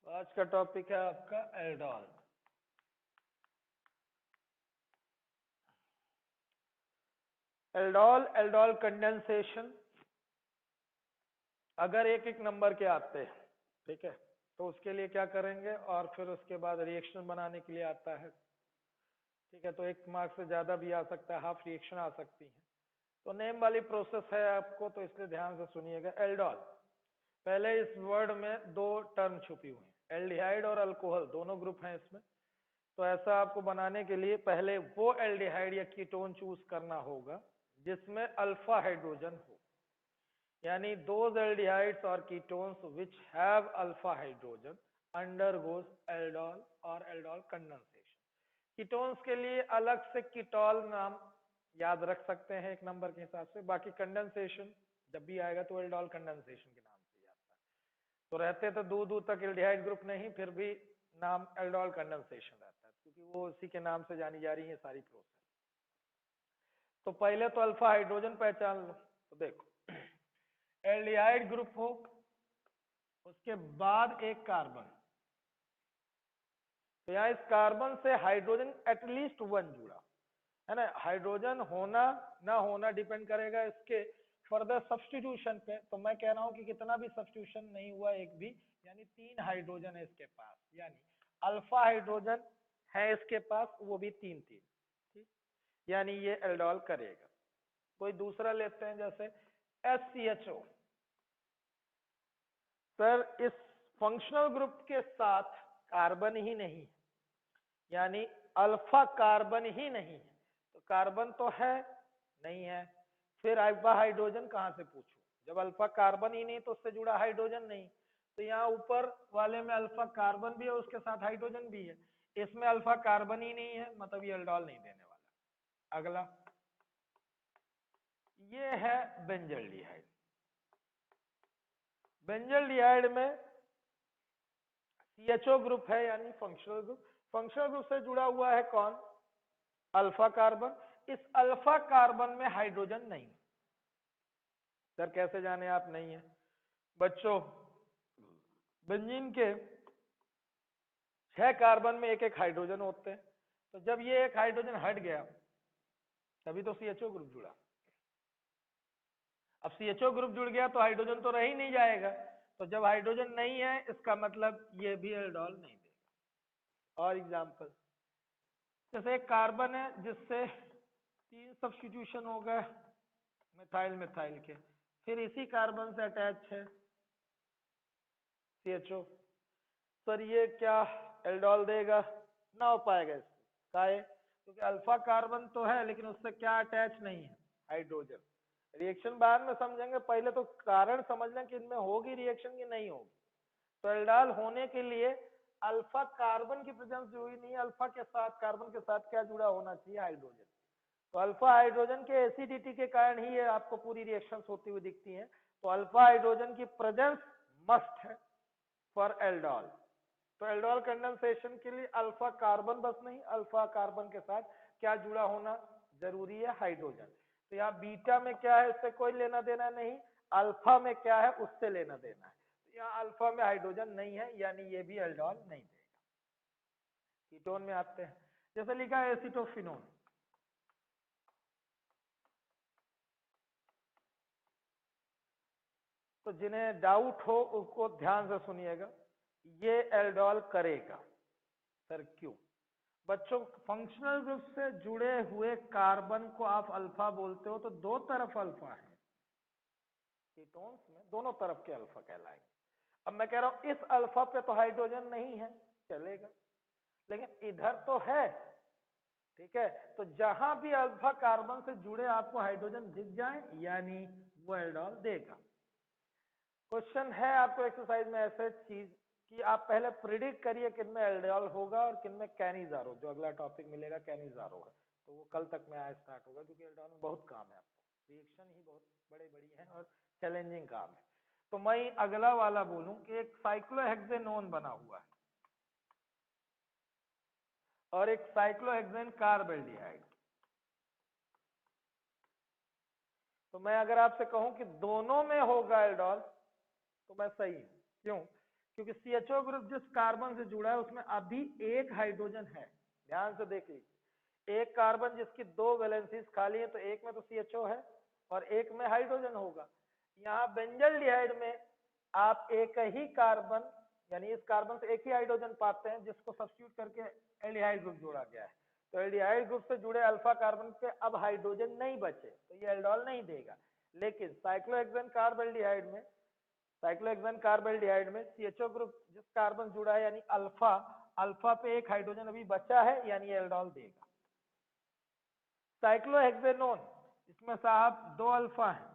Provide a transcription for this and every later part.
आज का टॉपिक है आपका एल्डोल। एल्डोल, एल्डोल कंडेंसेशन अगर एक एक नंबर के आते हैं, ठीक है, तो उसके लिए क्या करेंगे और फिर उसके बाद रिएक्शन बनाने के लिए आता है, ठीक है, तो एक मार्क्स से ज्यादा भी आ सकता है, हाफ रिएक्शन आ सकती है। तो नेम वाली प्रोसेस है आपको, तो इसलिए ध्यान से सुनिएगा। एल्डोल, पहले इस वर्ड में दो टर्म छुपी हुई है, एल्डिहाइड और अल्कोहल, दोनों ग्रुप हैं इसमें। तो ऐसा आपको बनाने के लिए पहले वो एल्डिहाइड या कीटोन चूज करना होगा जिसमें अल्फा हाइड्रोजन हो, यानी दोज एल्डिहाइड्स और ketones which have alpha hydrogen undergoes aldol और एल्डोल कंडेंसेशन। कीटोन्स के लिए अलग से कीटोल नाम याद रख सकते हैं एक नंबर के हिसाब से, बाकी कंडेंसेशन जब भी आएगा तो एल्डोल कंडेंसेशन के नाम से आता है। तो रहते तो दूर दूर तक एल्डिहाइड ग्रुप नहीं, फिर भी नाम एल्डोल कंडेंसेशन रहता है क्योंकि वो उसी के नाम से जानी जा रही है सारी प्रोसेस। तो पहले तो अल्फा हाइड्रोजन पहचान लो। तो देखो, एल्डिहाइड ग्रुप हो, उसके बाद एक कार्बन, तो यहाँ इस कार्बन से हाइड्रोजन एटलीस्ट वन जुड़ा है ना। हाइड्रोजन होना ना होना डिपेंड करेगा इसके फर्दर सब्स्टिट्यूशन पे। तो मैं कह रहा हूं कि कितना भी सब्स्टिट्यूशन नहीं हुआ एक भी, यानी 3 हाइड्रोजन है इसके पास, यानी अल्फा हाइड्रोजन है इसके पास, वो भी 3 3, ठीक, यानी ये एल्डोल करेगा। कोई दूसरा लेते हैं जैसे SCHO। सर इस फंक्शनल ग्रुप के साथ कार्बन ही नहीं, यानी अल्फा कार्बन ही नहीं है, तो कार्बन तो है नहीं है, फिर अल्फा हाइड्रोजन कहां से पूछूं? जब अल्फा कार्बन ही नहीं तो उससे जुड़ा हाइड्रोजन नहीं। तो यहाँ ऊपर वाले में अल्फा कार्बन भी है, उसके साथ हाइड्रोजन भी है, इसमें अल्फा कार्बन ही नहीं है, मतलब ये एल्डोल नहीं देने वाला। अगला ये है बेंजल्डिहाइड। बेंजल्डिहाइड में CHO ग्रुप है, यानी फंक्शनल ग्रुप। फंक्शनल ग्रुप से जुड़ा हुआ है कौन? Alpha carbon. इस अल्फा कार्बन में हाइड्रोजन नहीं। सर कैसे जाने आप नहीं है? बच्चों, बेंजीन के 6 कार्बन में एक एक हाइड्रोजन होते हैं, तो जब ये एक हाइड्रोजन हट गया तभी तो CHO ग्रुप जुड़ा। अब CHO ग्रुप जुड़ गया तो हाइड्रोजन तो रह ही नहीं जाएगा, तो जब हाइड्रोजन नहीं है इसका मतलब ये भी एल्डोल नहीं देगा। और एग्जांपल, जैसे एक कार्बन है जिससे 3 सब्स्टिट्यूशन हो गए मिथाइल मिथाइल के, फिर इसी कार्बन से अटैच है CHO। सर ये क्या एल्डोल देगा? ना हो पाएगा इससे, काहे? क्योंकि अल्फा कार्बन तो है लेकिन उससे क्या अटैच नहीं है? हाइड्रोजन। रिएक्शन बाद में समझेंगे, पहले तो कारण समझना कि इनमें होगी रिएक्शन की नहीं होगी। तो एल्डोल होने के लिए अल्फा कार्बन की प्रेजेंस जरूरी नहीं है, अल्फा के साथ कार्बन के साथ क्या जुड़ा होना चाहिए? हाइड्रोजन। तो अल्फा हाइड्रोजन के एसिडिटी के कारण ही ये आपको पूरी रिएक्शंस होती हुई दिखती हैं। तो अल्फा हाइड्रोजन की प्रेजेंस मस्ट है फॉर एल्डोल। तो एल्डोल कंडेंसेशन के लिए अल्फा कार्बन बस नहीं, अल्फा कार्बन के साथ क्या जुड़ा होना जरूरी है? हाइड्रोजन। तो यहाँ बीटा में क्या है उससे कोई लेना देना नहीं, अल्फा में क्या है उससे लेना देना है। तो यहाँ अल्फा में हाइड्रोजन नहीं है, यानी ये भी एल्डोल नहीं देगा। कीटोन में आते हैं, जैसे लिखा है एसिटोफिनोन। तो जिन्हें डाउट हो उसको ध्यान से सुनिएगा, ये एल्डोल करेगा। सर क्यों? बच्चों, फंक्शनल ग्रुप से जुड़े हुए कार्बन को आप अल्फा बोलते हो, तो दो तरफ अल्फा है, कीटोन्स में दोनों तरफ के अल्फा कहलाएंगे। अब मैं कह रहा हूं इस अल्फा पे तो हाइड्रोजन नहीं है, चलेगा, लेकिन इधर तो है, ठीक है, तो जहां भी अल्फा कार्बन से जुड़े आपको हाइड्रोजन दिख जाए यानी वो एल्डोल देगा। क्वेश्चन है आपको एक्सरसाइज में ऐसे चीज कि आप पहले प्रिडिक्ट करिए किनमें एल्डिहाइड होगा और किनमें कैनिजारो, जो अगला टॉपिक मिलेगा कैनिजारो है, तो वो कल तक में आया स्टार्ट होगा, क्योंकि एल्डिहाइड में बहुत काम है, आपको रिएक्शन ही बहुत बड़े बड़ी है और चैलेंजिंग काम है। तो मैं अगला वाला बोलूं कि एक साइक्लोहेक्सेनोन बना हुआ है और एक साइक्लोहेक्सेन कार्बेल्डिहाइड। तो मैं अगर आपसे कहूं कि दोनों में होगा एल्डोल, तो मैं सही हूं। क्यों? क्योंकि CHO ग्रुप जिस कार्बन से जुड़ा है उसमें अभी एक हाइड्रोजन है, ध्यान से देख लीजिए, एक कार्बन जिसकी 2 वैलेंसीज खाली है, तो एक में तो CHO है और एक में हाइड्रोजन होगा। यहाँ बेंजल्डिहाइड में आप एक ही कार्बन यानी इस कार्बन से एक ही हाइड्रोजन पाते हैं जिसको सब्स्टिट्यूट करके एल्डिहाइड ग्रुप जोड़ा गया है। तो एल्डिहाइड ग्रुप से जुड़े अल्फा कार्बन पे अब हाइड्रोजन नहीं बचे, तो ये एल्डोल नहीं देगा। लेकिन साइक्लोहेक्सेन कार्बल्डिहाइड में CHO ग्रुप जिस कार्बन जुड़ा है यानी अल्फा, अल्फा पे एक हाइड्रोजन अभी बचा है यानी एल्डोल देगा। साइक्लोहेक्सेनोन, इसमें साहब 2 अल्फा है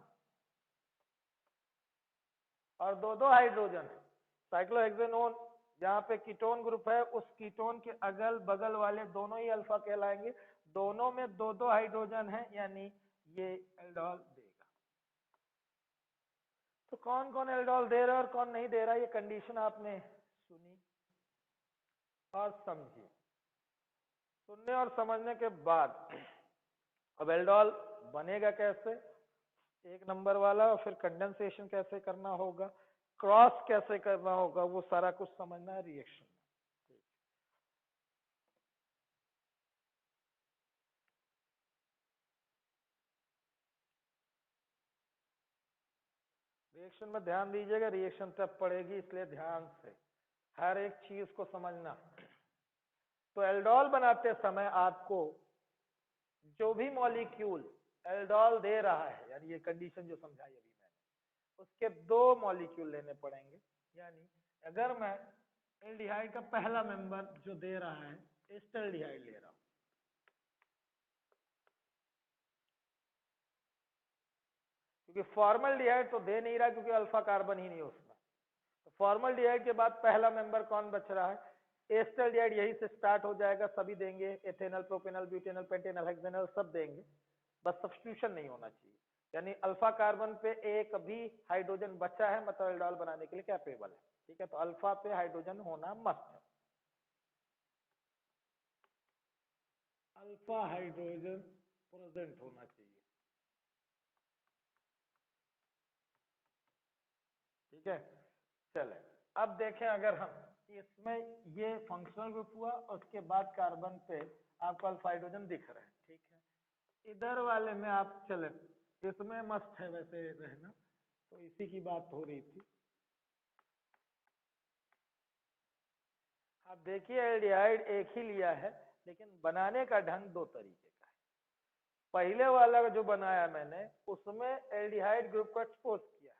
और 2 हाइड्रोजन है। साइक्लोहेक्सेनोन जहाँ पे कीटोन ग्रुप है उस कीटोन के अगल बगल वाले दोनों ही अल्फा कहलाएंगे, दोनों में 2 हाइड्रोजन है यानी ये एल्डोल देगा। तो कौन कौन एल्डोल दे रहा है और कौन नहीं दे रहा, ये कंडीशन आपने सुनी और समझी। सुनने और समझने के बाद अब एल्डोल बनेगा कैसे, 1 नंबर वाला, और फिर कंडेंसेशन कैसे करना होगा, क्रॉस कैसे करना होगा, वो सारा कुछ समझना है रिएक्शन में। रिएक्शन में ध्यान दीजिएगा, रिएक्शन तब पड़ेगी, इसलिए ध्यान से हर एक चीज को समझना। तो एल्डोल बनाते समय आपको जो भी मॉलिक्यूल एल्डोल दे रहा है, यानी ये कंडीशन जो समझाई अभी मैंने, उसके 2 मॉलिक्यूल लेने पड़ेंगे। यानी अगर मैं एल्डिहाइड का पहला मेंबर जो दे रहा है एस्टल्डिहाइड ले रहा हूं, क्योंकि फॉर्मल्डिहाइड तो दे नहीं रहा क्योंकि अल्फा कार्बन ही नहीं उसमें, तो फॉर्मल्डिहाइड के बाद पहला मेंबर कौन बच रहा है, एस्टल्डिहाइड, यही से स्टार्ट हो जाएगा, सभी देंगे, ethanal, propanal, butanal, pentanal, hexanal सब देंगे, बस सब्स्टिट्यूशन नहीं होना चाहिए। यानी अल्फा कार्बन पे एक भी हाइड्रोजन बचा है, मतलब एल्डोल बनाने के लिए कैपेबल है। ठीक है, तो अल्फा पे हाइड्रोजन होना मस्ट है, अल्फा हाइड्रोजन प्रेजेंट होना चाहिए। ठीक है, चले अब देखें, अगर हम इसमें ये फंक्शनल ग्रुप हुआ, उसके बाद कार्बन पे आपको अल्फा हाइड्रोजन दिख रहा है। ठीक है, इधर वाले में आप चले, इसमें मस्त है वैसे रहना, तो इसी की बात हो रही थी। आप देखिए एल्डिहाइड एक ही लिया है, लेकिन बनाने का ढंग 2 तरीके का है। पहले वाला जो बनाया मैंने उसमें एल्डिहाइड ग्रुप को एक्सपोज किया है,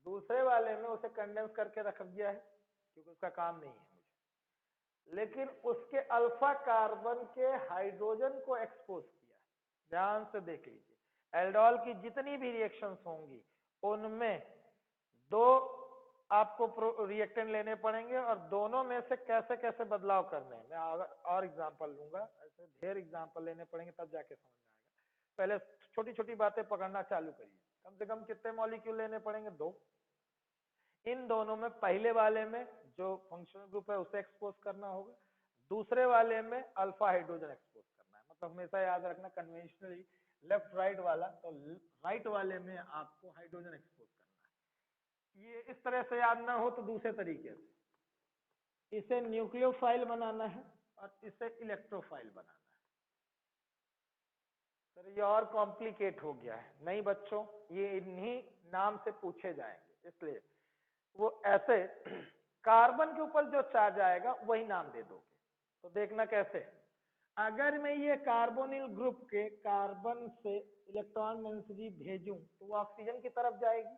दूसरे वाले में उसे कंडेंस करके रख दिया है क्योंकि उसका काम नहीं है मुझे, लेकिन उसके अल्फा कार्बन के हाइड्रोजन को एक्सपोज किया है। ध्यान से देख लीजिए, एल्डोल की जितनी भी रिएक्शंस होंगी उनमें 2 आपको रिएक्टेंट लेने पड़ेंगे और दोनों में से कैसे कैसे बदलाव करने हैं। मैं और एग्जांपल लूंगा, ऐसे ढेर एग्जांपल लेने पड़ेंगे तब जाके समझ में आएगा। पहले छोटी छोटी बातें पकड़ना चालू करिए। कम से कम कितने मॉलिक्यूल लेने पड़ेंगे, 2। इन दोनों में पहले वाले में जो फंक्शनल ग्रुप है उसे एक्सपोज करना होगा, दूसरे वाले में अल्फा हाइड्रोजन एक्सपोज करना है। मतलब हमेशा याद रखना, कन्वेंशनली लेफ्ट राइट वाला, तो राइट वाले में आपको हाइड्रोजन एक्सपोज करना है। ये इस तरह से याद ना हो तो दूसरे तरीके से, इसे न्यूक्लियोफाइल बनाना है और इसे इलेक्ट्रोफाइल बनाना है। सर ये और कॉम्प्लिकेट हो गया है, नहीं बच्चों, ये इन्हीं नाम से पूछे जाएंगे, इसलिए वो ऐसे कार्बन के ऊपर जो चार्ज आएगा वही नाम दे दोगे। तो देखना कैसे, अगर मैं ये कार्बोनिल ग्रुप के कार्बन से इलेक्ट्रॉन डेंसिटी भेजूं तो वो ऑक्सीजन की तरफ जाएगी,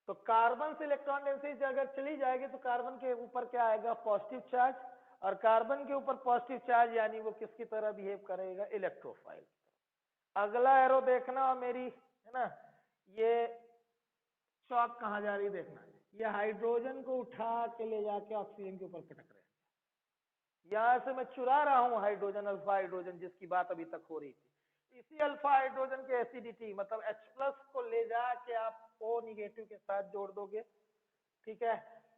तो कार्बन से इलेक्ट्रॉन डेंसिटी अगर चली जाएगी तो कार्बन के ऊपर क्या आएगा, पॉजिटिव चार्ज, और कार्बन के ऊपर पॉजिटिव चार्ज यानी वो किसकी तरह बिहेव करेगा, इलेक्ट्रोफाइल। अगला एरो देखना, और मेरी है ना, ये चौक कहाँ जा रही देखना, ये हाइड्रोजन को उठा के ले जाके ऑक्सीजन के ऊपर पटक रहे हैं। यहां से मैं चुरा रहा हूं हाइड्रोजन, अल्फा हाइड्रोजन जिसकी बात अभी तक हो रही थी। इसी अल्फा हाइड्रोजन के एसिडिटी मतलब H+ को ले जाके आप O निगेटिव के साथ जोड़ दोगे। ठीक है,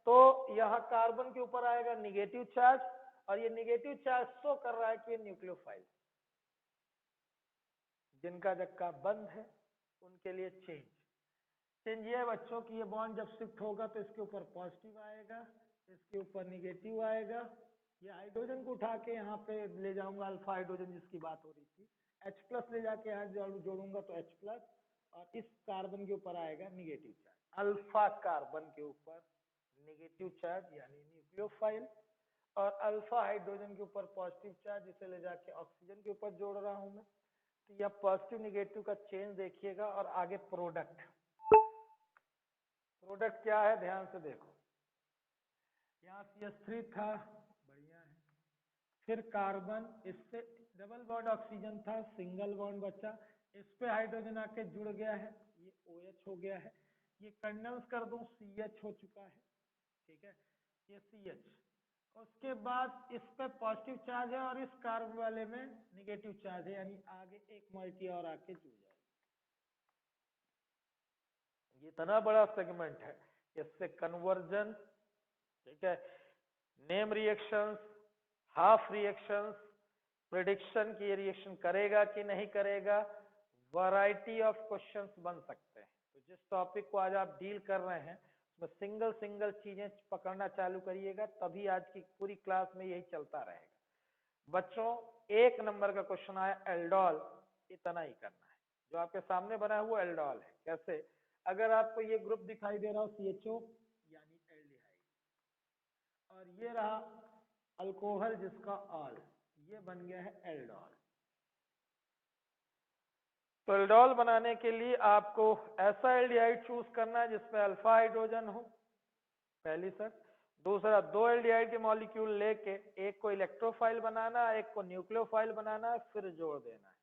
तो यहाँ कार्बन के ऊपर आएगा निगेटिव चार्ज, और ये निगेटिव चार्ज शो कर रहा है कि ये न्यूक्लियोफाइल। जिनका जक्का बंद है उनके लिए चेंज, चेंज ये है बच्चों कि ये बॉन्ड जब शिफ्ट होगा तो इसके ऊपर पॉजिटिव आएगा, इसके ऊपर निगेटिव आएगा। ये हाइड्रोजन को उठा के यहाँ पे ले जाऊंगा, अल्फा हाइड्रोजन जिसकी बात हो रही थी, H प्लस ले जाके यहाँ जोड़ूंगा तो H प्लस, और इस कार्बन के ऊपर आएगा निगेटिव चार्ज, अल्फा कार्बन के ऊपर निगेटिव चार्ज यानी न्यूक्लियोफाइल, और अल्फा हाइड्रोजन के ऊपर पॉजिटिव चार्ज, इसे ले जाके ऑक्सीजन के ऊपर जोड़ रहा हूं मैं। तो यह पॉजिटिव निगेटिव का चेंज देखिएगा। और आगे प्रोडक्ट, प्रोडक्ट क्या है ध्यान से देखो, यहाँ CH3 था, बढ़िया है, फिर कार्बन, इससे डबल बॉन्ड ऑक्सीजन था, सिंगल बॉन्ड बचा, इस पे हाइड्रोजन आके जुड़ गया है, ये OH हो गया है, ये कंडेंस कर दूं CH हो चुका है, ठीक है, ये CH। उसके बाद इस पे पॉजिटिव चार्ज है और इस कार्बन वाले में निगेटिव चार्ज है, यानी आगे एक मॉलिक्यूल और आके जुड़ जाएगा। ये इतना बड़ा सेगमेंट है, इससे कन्वर्जन, ठीक है, name reactions, half reactions, prediction की ये रिएक्शन करेगा कि नहीं करेगा, वैरायटी ऑफ क्वेश्चंस बन सकते हैं। तो जिस टॉपिक को आज आप डील कर रहे हैं उसमें सिंगल सिंगल चीजें पकड़ना चालू करिएगा, तभी आज की पूरी क्लास में यही चलता रहेगा। बच्चों 1 नंबर का क्वेश्चन आया एल्डोल, इतना ही करना है, जो आपके सामने बना है वो एल्डोल है। कैसे, अगर आपको ये ग्रुप दिखाई दे रहा हो CHO यानी एल्डिहाइड, और ये रहा अल्कोहल जिसका ऑल, ये बन गया है एल्डोल। तो एल्डोल बनाने के लिए आपको ऐसा एल्डिहाइड चूज करना है जिसमें अल्फा हाइड्रोजन हो, पहली शर्त। दूसरा, 2 एल्डिहाइड के मॉलिक्यूल लेके एक को इलेक्ट्रोफाइल बनाना है, एक को न्यूक्लियोफाइल बनाना है, फिर जोड़ देना है।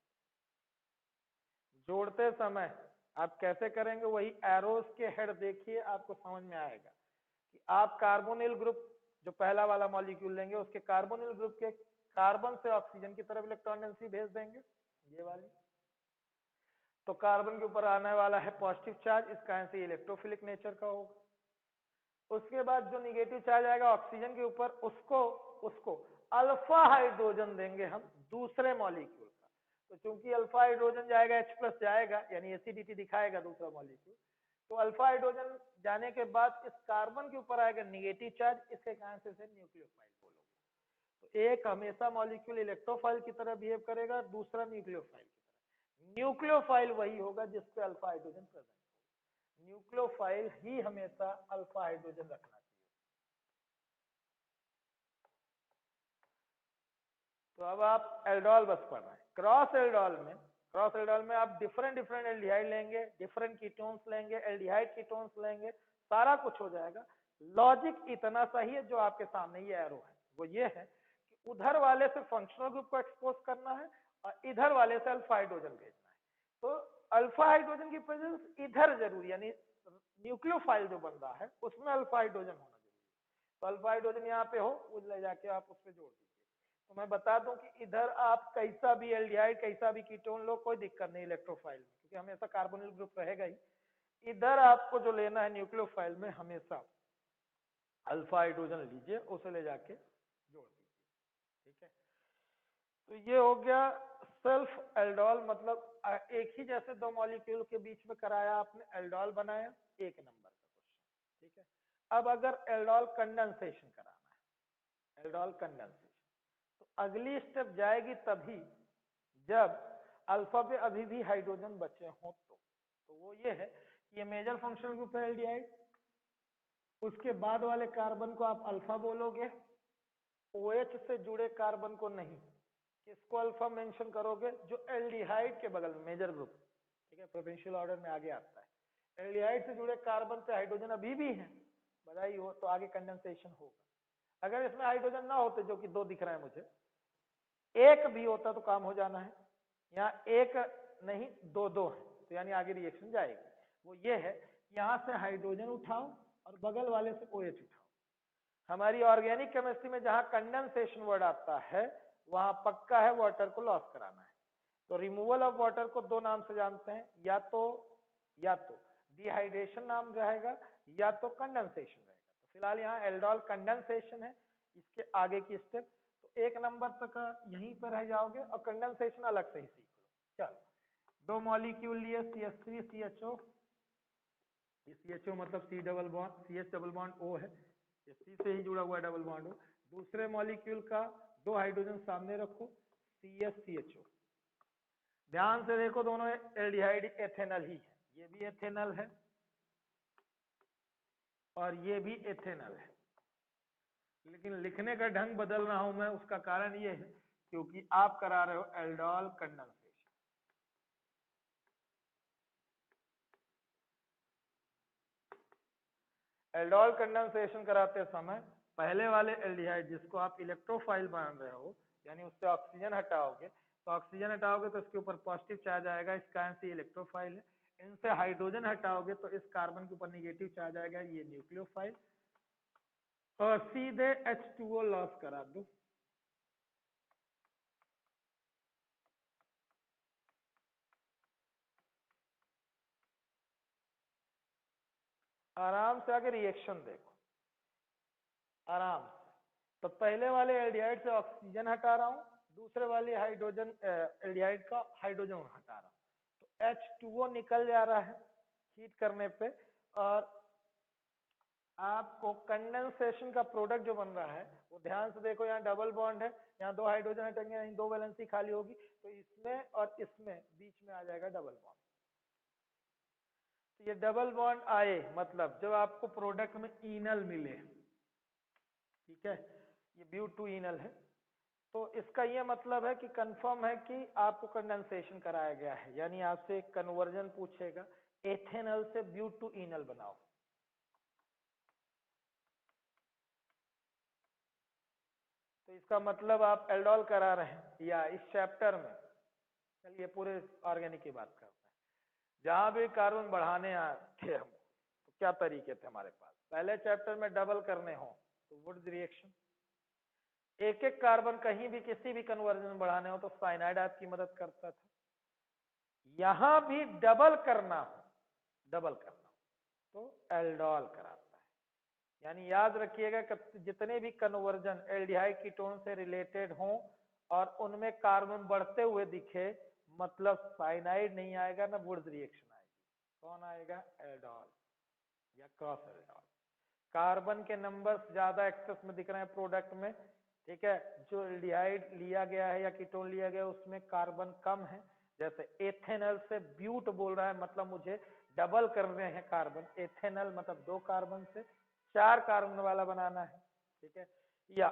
जोड़ते समय आप कैसे करेंगे, वही एरोस के हेड देखिए, आपको समझ में आएगा कि आप कार्बोनिल ग्रुप जो पहला वाला मॉलिक्यूल लेंगे उसके कार्बोनिल ग्रुप के कार्बन से ऑक्सीजन की तरफ इलेक्ट्रॉन डेंसिटी भेज देंगे, ये वाली। तो कार्बन के ऊपर आने वाला है पॉजिटिव चार्ज, इस कारण से इलेक्ट्रोफिलिक नेचर का होगा। उसके बाद जो निगेटिव चार्ज आएगा ऑक्सीजन के ऊपर, उसको अल्फा हाइड्रोजन देंगे हम दूसरे मॉलिक्यूल का। तो चूंकि अल्फा हाइड्रोजन जाएगा H प्लस जाएगा, यानी एसिडिटी दिखाएगा दूसरा मॉलिक्यूल, तो अल्फा हाइड्रोजन जाने के बाद इस कार्बन के ऊपर आएगा निगेटिव चार्ज, इसके कारण से इसे न्यूक्लियोफाइल बोलोगे। तो एक हमेशा मॉलिक्यूल इलेक्ट्रोफाइल की तरह बिहेव करेगा, दूसरा न्यूक्लियोफाइल की तरह। न्यूक्लियोफाइल वही होगा जिसपे अल्फा हाइड्रोजन प्रेजेंट होगा, न्यूक्लियोफाइल ही हमेशा अल्फा हाइड्रोजन रखना चाहिए। तो अब आप एल्डोल बस पढ़ रहे हैं। क्रॉस एल्डोल में आप डिफरेंट एल्डिहाइड लेंगे, डिफरेंट कीटोन्स लेंगे, एल्डिहाइड कीटोन्स लेंगे, सारा कुछ हो जाएगा। लॉजिक इतना सही है, जो आपके सामने ये एरो है वो ये है कि उधर वाले से फंक्शनल ग्रुप को एक्सपोज करना है और इधर वाले से अल्फा हाइड्रोजन भेजना है। तो अल्फा हाइड्रोजन की प्रेजेंस इधर जरूरी, यानी न्यूक्लियोफाइल जो बन रहा है उसमें अल्फा हाइड्रोजन होना जरूरी है। तो अल्फा हाइड्रोजन यहाँ पे हो, वो ले जाके आप उस पर जोड़ दीजिए। तो मैं बता दूं कि इधर आप कैसा भी एल्डिहाइड, कैसा भी कीटोन लो, कोई दिक्कत नहीं इलेक्ट्रोफाइल में, क्योंकि हमेशा कार्बोनिल ग्रुप रहेगा ही। इधर आपको जो लेना है न्यूक्लियोफाइल में, हमेशा अल्फा हाइड्रोजन लीजिए, उसे ले जाके जोड़ दीजिए, ठीक है। तो ये हो गया सेल्फ एल्डोल, मतलब एक ही जैसे 2 मॉलिक्यूल के बीच में कराया आपने, एल्डोल बनाया, 1 नंबर का क्वेश्चन, ठीक है। अब अगर एल्डोल कंडेंसेशन कराना है, एल्डोल कंडेंसेशन, तो अगली स्टेप जाएगी तभी जब अल्फा पे अभी भी हाइड्रोजन बचे हों। तो वो ये है कि ये मेजर फंक्शनल ग्रुप है एल्डिहाइड, उसके बाद वाले कार्बन को आप अल्फा बोलोगे, OH से जुड़े कार्बन को नहीं। किसको अल्फा मेंशन करोगे, जो एल्डिहाइड के बगल में मेजर ग्रुप, ठीक है, प्रेफरेंशियल ऑर्डर में आगे आता है। एल्डिहाइड से जुड़े कार्बन पे हाइड्रोजन अभी भी है, बधाई हो, तो आगे कंडेंसेशन होगा। अगर इसमें हाइड्रोजन ना होते, जो कि 2 दिख रहा है मुझे, एक भी होता तो काम हो जाना है। यहाँ एक नहीं, 2 है, तो यानी आगे रिएक्शन जाएगी। वो ये है, यहाँ से हाइड्रोजन उठाओ और बगल वाले से OH उठाओ। हमारी ऑर्गेनिक केमिस्ट्री में जहां कंडेंसेशन वर्ड आता है, वहां पक्का है वाटर को लॉस कराना है। तो रिमूवल ऑफ वाटर को 2 नाम से जानते हैं, या तो डिहाइड्रेशन नाम रहेगा, या तो कंडेंसेशन रहेगा। तो फिलहाल यहाँ एल्डोल कंडेंसेशन है, इसके आगे की स्टेप तो 1 नंबर तक यहीं पर रह जाओगे, और कंडेंसेशन अलग से ही सीख लो। चलो, 2 मॉलिक्यूल लिए CH3 CHO, ये CHO मतलब C double bond, CH double bond O है, ये C से ही जुड़ा हुआ है डबल बॉन्ड O। दूसरे मॉलिक्यूल का 2 हाइड्रोजन सामने रखो, CH-CHO। ध्यान से देखो दोनों एल्डिहाइड एथेनल ही है, ये भी एथेनल है और ये भी एथेनल है, लेकिन लिखने का ढंग बदल रहा हूं मैं, उसका कारण ये है क्योंकि आप करा रहे हो एल्डोल कंडेंसेशन। एल्डोल कंडेंसेशन कराते समय पहले वाले एल्डिहाइड जिसको आप इलेक्ट्रोफाइल मान रहे हो, यानी उससे ऑक्सीजन हटाओगे, तो ऑक्सीजन हटाओगे तो इसके ऊपर पॉजिटिव चार्ज आएगा, इस कारण से इलेक्ट्रोफाइल है। इनसे हाइड्रोजन हटाओगे तो इस कार्बन के ऊपर निगेटिव चार्ज आएगा, ये न्यूक्लियोफाइल। और सीधे H2O लॉस करा दो। आराम से आके रिएक्शन देखो, आराम से। तो पहले वाले एल्डिहाइड से ऑक्सीजन हटा रहा हूं, दूसरे वाले हाइड्रोजन एल्डिहाइड का हाइड्रोजन हटा रहा हूं, तो H2O निकल जा रहा है हीट करने पे, और आपको कंडेंसेशन का प्रोडक्ट जो बन रहा है वो ध्यान से देखो, यहाँ डबल बॉन्ड है, यहाँ 2 हाइड्रोजन हटेंगे, यहाँ 2 वैलेंसी खाली होगी, तो इसमें और इसमें बीच में आ जाएगा डबल बॉन्ड। तो ये डबल बॉन्ड आए मतलब जब आपको प्रोडक्ट में इनल मिले, ठीक है, ये ब्यूट इनल है, तो इसका ये मतलब है कि कंफर्म है कि आपको कंडेंसेशन कराया गया है, यानी आपसे एक कन्वर्जन पूछेगा, एथेनल से ब्यूट इनल बनाओ। तो इसका मतलब आप एल्डोल करा रहे हैं, या इस चैप्टर में, चलिए पूरे ऑर्गेनिक की बात करते हैं, जहां भी कार्बन बढ़ाने थे हम, तो क्या तरीके थे हमारे पास। पहले चैप्टर में डबल करने हो तो वुड्स रिएक्शन, एक एक कार्बन कहीं भी किसी भी कन्वर्जन में बढ़ाने हो तो साइनाइड आपकी मदद करता था। यहां भी डबल करना हो, डबल करना हो तो एल्डोल कराता है। यानी याद रखिएगा कि जितने भी कन्वर्जन एल्डिहाइड कीटोन से रिलेटेड हों और उनमें कार्बन बढ़ते हुए दिखे, मतलब साइनाइड नहीं आएगा ना वुड्स रिएक्शन आएगी। कौन आएगा? एल्डोल या क्रॉस एल्डोल। कार्बन के नंबर्स ज्यादा एक्सेस में दिख रहे हैं प्रोडक्ट में, ठीक है, जो एल्डिहाइड लिया गया है या कीटोन लिया गया है उसमें कार्बन कम है, जैसे एथेनल से ब्यूट बोल रहा है, मतलब मुझे डबल कर रहे हैं कार्बन, एथेनल मतलब 2 कार्बन से 4 कार्बन वाला बनाना है, ठीक है, या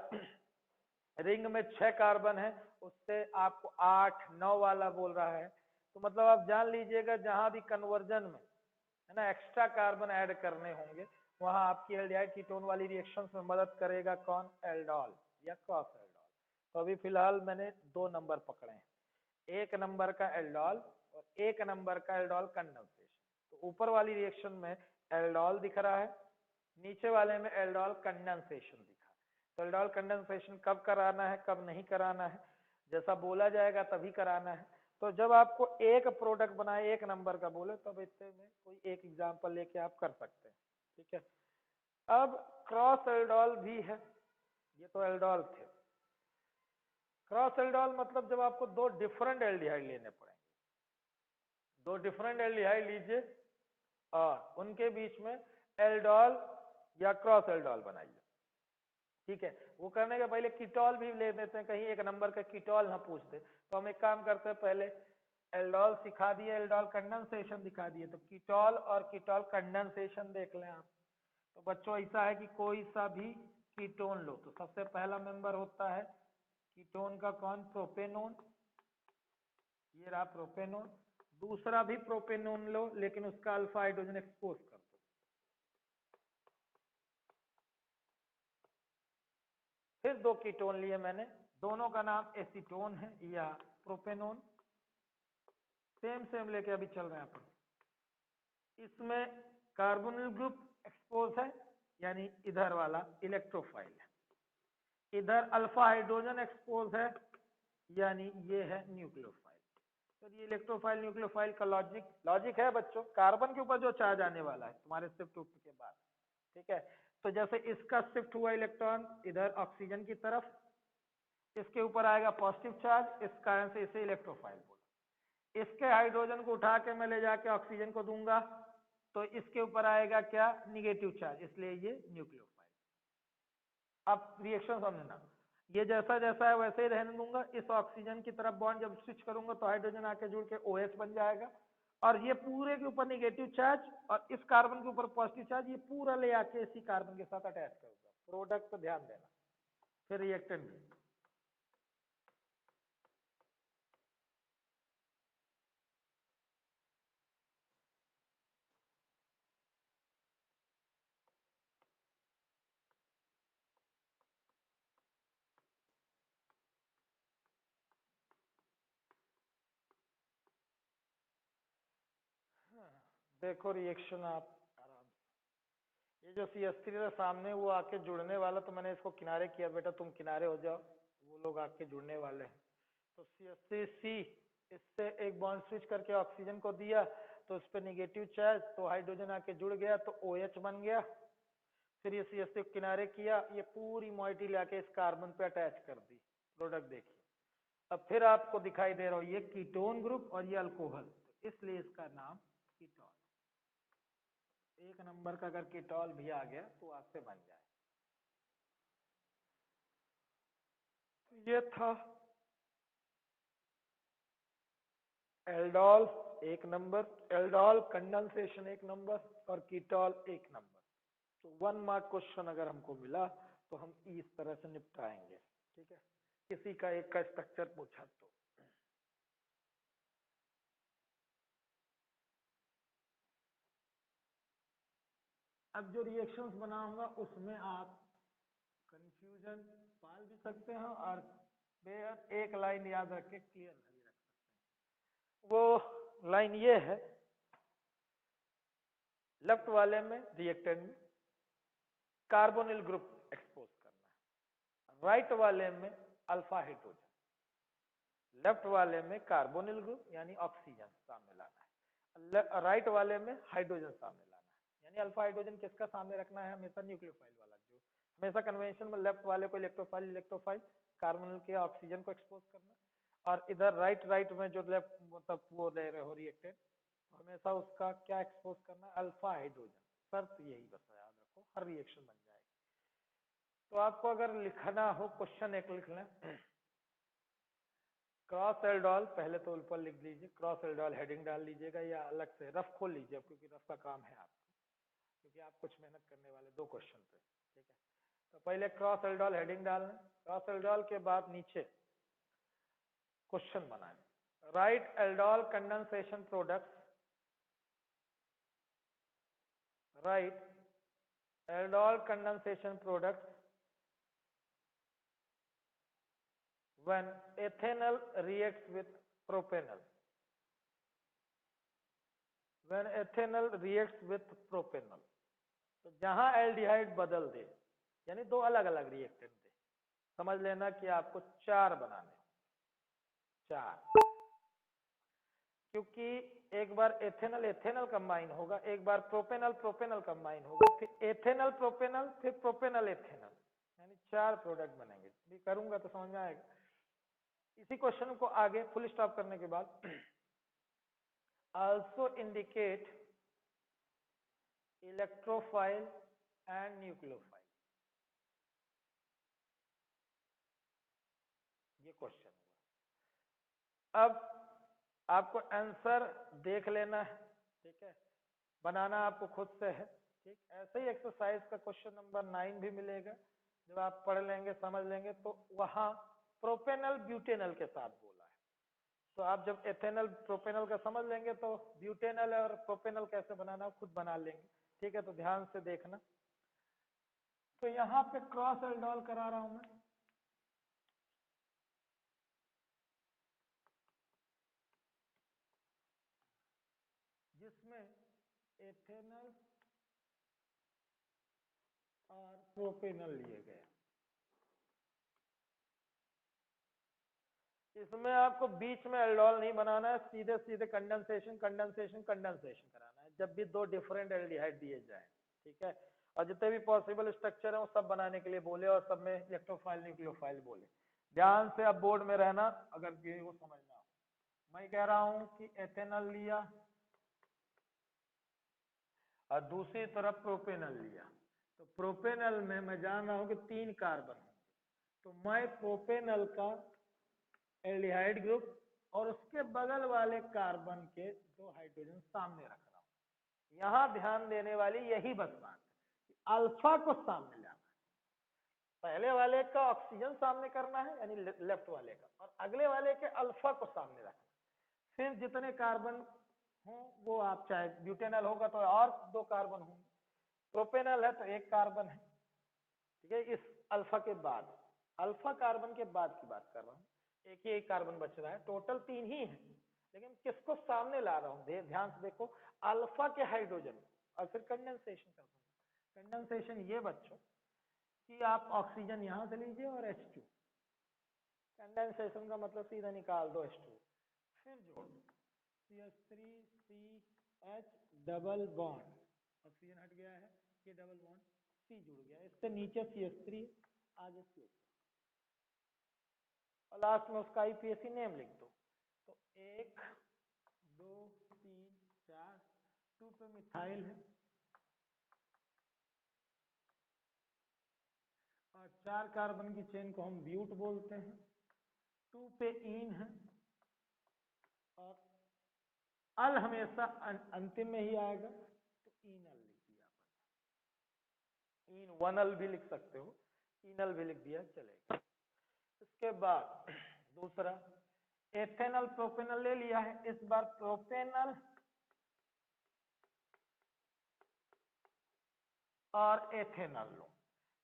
रिंग में 6 कार्बन है उससे आपको 8-9 वाला बोल रहा है, तो मतलब आप जान लीजिएगा जहां भी कन्वर्जन में है ना एक्स्ट्रा कार्बन ऐड करने होंगे वहां आपकी एल्डिहाइड कीटोन वाली रिएक्शंस में मदद करेगा कौन? एल्डोल या क्रॉस एल्डोल। तो अभी फिलहाल मैंने 2 नंबर पकड़े हैं, 1 नंबर का एल्डोल और 1 नंबर का एल्डोल कंडेंसेशन। तो ऊपर वाली रिएक्शन में एल्डोल दिख रहा है, नीचे वाले में एल्डोल कंडेंसेशन दिखा। तो एल्डोल कंडेंसेशन कब कराना है कब नहीं कराना है, जैसा बोला जाएगा तभी कराना है। तो जब आपको एक प्रोडक्ट बनाए 1 नंबर का बोले तब इतने में कोई एक एग्जांपल लेके आप कर सकते हैं, ठीक है। अब क्रॉस एल्डोल भी है, ये तो एल्डोल थे। क्रॉस एल्डोल मतलब जब आपको 2 डिफरेंट एल्डिहाइड लेने पड़ेंगे, 2 डिफरेंट एल्डिहाइड लीजिए और उनके बीच में एल्डोल या क्रॉस एल्डोल बनाइए, ठीक है। वो करने के पहले कीटोल भी ले देते हैं, कहीं 1 नंबर का कीटोल ना पूछ दे, तो हम एक काम करते हैं, पहले एल्डोल सिखा दिए, एल्डोल कंडेंसेशन दिखा दिए, तो कीटोल और कीटोल कंडेंसेशन देख लें आप। तो बच्चों ऐसा है कि कोई सा भी कीटोन लो, तो सबसे पहला मेंबर होता है कीटोन का कौन? प्रोपेनोन, ये रहा प्रोपेनोन। दूसरा भी प्रोपेनोन लो लेकिन उसका अल्फा हाइड्रोजन एक्सपोज कर दो, फिर 2 कीटोन लिए मैंने, दोनों का नाम एसीटोन है या प्रोपेनोन, सेम सेम लेके अभी चल रहे हैं अपन। इसमें कार्बोनिल ग्रुप एक्सपोज है, यानी इधर वाला इलेक्ट्रोफाइल है, इधर अल्फा हाइड्रोजन एक्सपोज है, यानी ये है न्यूक्लियोफाइल। तो ये इलेक्ट्रोफाइल न्यूक्लियोफाइल का लॉजिक है बच्चों, कार्बन के ऊपर जो चार्ज आने वाला है तुम्हारे शिफ्ट के बाद, ठीक है। तो जैसे इसका शिफ्ट हुआ इलेक्ट्रॉन इधर ऑक्सीजन की तरफ, इसके ऊपर आएगा पॉजिटिव चार्ज, इस कारण से इसे इलेक्ट्रोफाइल बोला। इसके हाइड्रोजन को उठा के मैं ले जाके ऑक्सीजन को दूंगा, तो इसके ऊपर आएगा क्या, निगेटिव चार्ज, इसलिए ये न्यूक्लियोफाइल। अब रिएक्शन समझना, ये जैसा जैसा है वैसे ही रहने दूंगा। इस ऑक्सीजन की तरफ बॉन्ड जब स्विच करूंगा तो हाइड्रोजन आके जुड़ के OH बन जाएगा, और ये पूरे के ऊपर निगेटिव चार्ज और इस कार्बन के ऊपर पॉजिटिव चार्ज, ये पूरा ले आके इसी कार्बन के साथ अटैच करूंगा। प्रोडक्ट पर ध्यान देना, फिर रिएक्टेंट भी। देखो रिएक्शन आप आराम से, ये जो CH3 है सामने वो आके जुड़ने वाला, तो मैंने इसको किनारे किया, बेटा तुम किनारे हो जाओ, वो लोग आके जुड़ने वाले हैं। तो CH3C इससे एक बॉन्ड स्विच करके ऑक्सीजन को दिया, तो उस पर निगेटिव चार्ज, तो हाइड्रोजन आके जुड़ गया तो OH बन गया। फिर ये CH3 किनारे किया, ये पूरी मॉइटी लाके इस कार्बन पे अटैच कर दी। प्रोडक्ट देखिए, अब फिर आपको दिखाई दे रहा हो ये कीटोन ग्रुप और ये अल्कोहल, तो इसलिए इसका नाम कीटोन। एक नंबर का अगर कीटोल भी आ गया तो आपसे बन जाए। ये था एल्डोल एक नंबर, एल्डोल कंडेंसेशन एक नंबर, और कीटोल एक नंबर। तो 1 मार्क क्वेश्चन अगर हमको मिला तो हम इस तरह से निपटाएंगे, ठीक है। किसी का एक का स्ट्रक्चर पूछा तो अब जो रिएक्शंस बनाऊंगा उसमें आप कंफ्यूजन पाल भी सकते हैं, और बेहद एक लाइन याद रख के क्लियर भी रख सकते हैं। वो लाइन ये है, लेफ्ट वाले में रिएक्टेंट में कार्बोनिल ग्रुप एक्सपोज करना है, राइट वाले में अल्फा हाइड्रोजन, लेफ्ट वाले में कार्बोनिल ग्रुप यानी ऑक्सीजन सामने लाना है, राइट वाले में हाइड्रोजन सामने लाना है। यानी अल्फा हाइड्रोजन किसका सामने रखना है, हमेशा न्यूक्लियोफाइल वाला, जो हमेशा कन्वेंशन में लेफ्ट वाले को इलेक्ट्रोफाइल इलेक्ट्रोफाइल, कार्बोनिल के ऑक्सीजन को एक्सपोज करना, और इधर राइट राइट में जो लेफ्ट मतलब वो ले रहे हो रिएक्टेंट, हमेशा उसका क्या एक्सपोज करना है, अल्फा हाइड्रोजन। शर्त यही बस याद रखो, हर रिएक्शन बन जाएगी। तो आपको अगर लिखना हो, क्वेश्चन एक लिख लें, क्रॉस एल्डोल, पहले तो ऊपर लिख लीजिए, क्रॉस एल्डोल हेडिंग डाल लीजिएगा, या अलग से रफ खोल लीजिए, क्योंकि रफ का काम है आपको, क्योंकि आप कुछ मेहनत करने वाले 2 क्वेश्चन पे, ठीक है। तो पहले क्रॉस एल्डोल हेडिंग डालना, क्रॉस एल्डोल के बाद नीचे क्वेश्चन बनाए, right aldol condensation products, right aldol condensation products when ethanol reacts with propanol, when ethanol reacts with propanol। तो जहां एल्डिहाइड बदल दे, यानी 2 अलग अलग रिएक्टेंट दे, समझ लेना कि आपको 4 बनाने, 4, क्योंकि एक बार एथेनल एथेनल कंबाइन होगा, एक बार प्रोपेनल प्रोपेनल कंबाइन होगा, फिर एथेनल प्रोपेनल, फिर प्रोपेनल एथेनल, यानी 4 प्रोडक्ट बनेंगे। भी करूंगा तो समझ में आएगा। इसी क्वेश्चन को आगे फुल स्टॉप करने के बाद also indicate electrophile and nucleophile, ये क्वेश्चन हुआ। अब आपको आंसर देख लेना है, ठीक है, बनाना आपको खुद से है, ठीक। ऐसे ही एक्सरसाइज का क्वेश्चन नंबर 9 भी मिलेगा, जब आप पढ़ लेंगे समझ लेंगे, तो वहां प्रोपेनल ब्यूटेनल के साथ बोला है, तो आप जब एथेनल प्रोपेनल का समझ लेंगे तो ब्यूटेनल और प्रोपेनल कैसे बनाना खुद बना लेंगे, ठीक है। तो ध्यान से देखना। तो यहाँ पे क्रॉस एल्डोल करा रहा हूं मैं, जिसमें एथेनल और प्रोपेनल लिए गए। इसमें आपको बीच में एल्डोल नहीं बनाना है, सीधे सीधे कंडेंसेशन कंडेंसेशन कंडेंसेशन कराना है, जब भी 2 डिफरेंट एल्डिहाइड दिए जाए, ठीक है। और जितने भी पॉसिबल स्ट्रक्चर है वो सब बनाने के लिए बोले, और सब में इलेक्ट्रोफाइल न्यूक्लियोफाइल बोले। ध्यान से अब बोर्ड में रहना, अगर ये वो समझना हो। मैं कह रहा हूं कि एथेनल लिया, और दूसरी तरफ प्रोपेनल लिया, तो प्रोपेनल में मैं जान रहा हूं कि 3 कार्बन होंगे, तो मैं प्रोपेनल का एल्डिहाइड ग्रुप और उसके बगल वाले कार्बन के 2 हाइड्रोजन सामने रख रहा हूं। यहां ध्यान देने वाली यही बस बात है कि अल्फा को सामने लाना है, पहले वाले का ऑक्सीजन सामने करना है यानी लेफ्ट वाले का, और अगले वाले के अल्फा को सामने रखना। फिर जितने कार्बन हो वो आप चाहे ब्यूटेनल होगा तो और 2 कार्बन होंगे, प्रोपेनल है तो 1 कार्बन है, ठीक है। इस अल्फा के बाद, अल्फा कार्बन के बाद की बात कर रहा हूँ, एक ही कार्बन बच रहा है, टोटल 3 ही है, लेकिन किसको सामने ला रहा हूँ, ध्यान से देखो, अल्फा के हाइड्रोजन, और फिर कंडेंसेशन कर दूंगा। कंडेंसेशन ये बच्चों कि आप ऑक्सीजन यहां से लीजिए और H2, कंडेंसेशन का मतलब सीधा निकाल दो H2, फिर जोड़ दो CH3CH डबल बॉन्ड, ऑक्सीजन हट गया है, ये डबल बॉन्ड C जुड़ गया, इससे नीचे CH3 आगे CH, और लास्ट में उसका IPAC नेम लिख दो। तो 1 2 3 4, 2 पे मिथाइल है और 4 कार्बन की चेन को हम ब्यूट बोलते हैं, 2 पे ईन है, और अल हमेशा अंतिम में ही आएगा, तो ईनल लिख दिया अपन, इन 1 अल भी लिख सकते हो, ईनल भी लिख दिया चलेगा। इसके बाद दूसरा एथेनल प्रोपेनल ले लिया है, इस बार प्रोपेनल और एथेनल लो,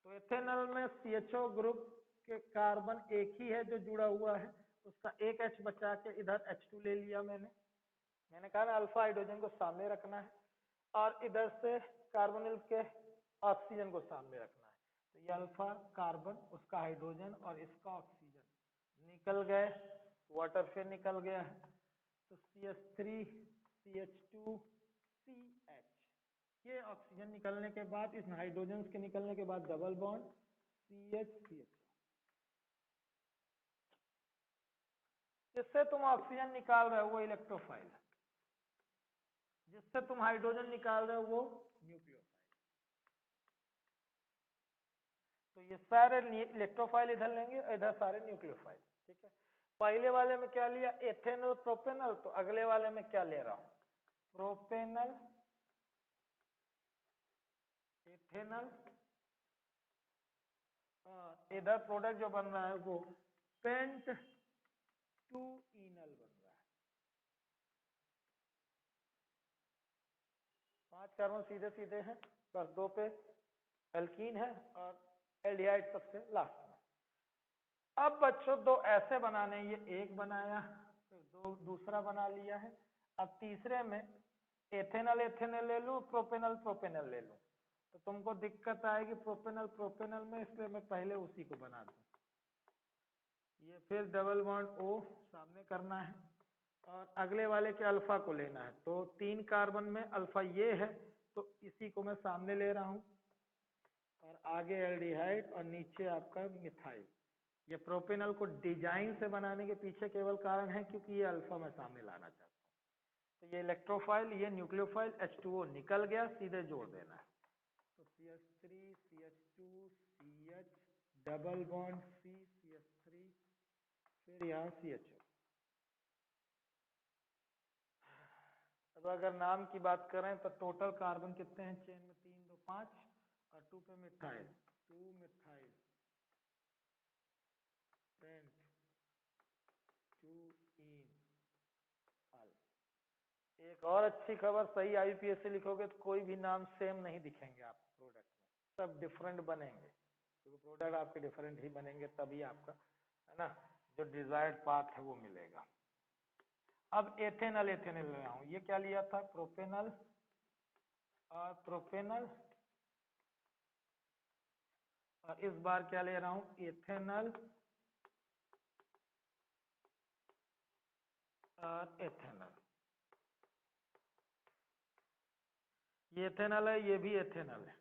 तो एथेनल में CHO ग्रुप के कार्बन एक ही है जो जुड़ा हुआ है, उसका एक H बचा के इधर H2 ले लिया मैंने कहा ना अल्फा हाइड्रोजन को सामने रखना है और इधर से कार्बोनिल के ऑक्सीजन को सामने रखना है, तो ये अल्फा कार्बन, उसका हाइड्रोजन और इसका ऑक्सीजन निकल गए, वाटर फिर निकल गया है, तो CH3 CH2 CH, ये ऑक्सीजन निकलने के बाद, इस हाइड्रोजन के निकलने के बाद डबल बॉन्ड CH जिससे तुम ऑक्सीजन निकाल रहे हो वो इलेक्ट्रोफाइल है, जिससे तुम हाइड्रोजन निकाल रहे हो वो न्यूक्लियोफाइल। तो ये सारे इलेक्ट्रोफाइल इधर लेंगे और इधर सारे न्यूक्लियोफाइल, ठीक है। पहले वाले में क्या लिया, एथेनल प्रोपेनल, तो अगले वाले में क्या ले रहा हूं, प्रोपेनल एथेनल, इधर प्रोडक्ट जो बन रहा है वो पेंट 2 ईनल बन रहा है, 5 कार्बन सीधे सीधे हैं, बस 2 पे एल्कीन है और एल्डिहाइड सबसे लास्ट में। अब बच्चों 2 ऐसे बनाने, ये एक बनाया, फिर 2 दूसरा बना लिया है, अब तीसरे में एथेनल एथेनल ले लूं, प्रोपेनल प्रोपेनल ले लूं, तो तुमको दिक्कत आएगी प्रोपेनल प्रोपेनल में, इसलिए मैं पहले उसी को बना दूं। ये फिर डबल बॉन्ड O सामने करना है और अगले वाले के अल्फा को लेना है, तो 3 कार्बन में अल्फा ये है, तो इसी को मैं सामने ले रहा हूं, और आगे एल्डिहाइड और नीचे आपका मिथाइल। ये प्रोपेनल को डिजाइन से बनाने के पीछे केवल कारण है क्योंकि ये अल्फा मैं सामने लाना चाहता हूँ, तो ये इलेक्ट्रोफाइल, ये न्यूक्लियोफाइल, H2O निकल गया, सीधे जोड़ देना है, तो CH3 CH2 CH double bond C CH3, फिर यहाँ CHO। अब अगर नाम की बात करें तो टोटल कार्बन कितने हैं चेन में, 3 2 5, और 2 पे मिथाइल, 2 मिथाइल पेंट 2 इन अल। एक और अच्छी खबर, सही IUPAC से लिखोगे तो कोई भी नाम सेम नहीं दिखेंगे आप प्रोडक्ट में, सब डिफरेंट बनेंगे, क्योंकि प्रोडक्ट आपके डिफरेंट ही बनेंगे, तभी आपका है ना जो डिजायर्ड पाथ है वो मिलेगा। अब एथेनल एथेनल ले रहा हूं, ये क्या लिया था, प्रोपेनल और प्रोपेनल, और इस बार क्या ले रहा हूं, एथेनल और एथेनल, ये एथेनल है, ये भी एथेनल है।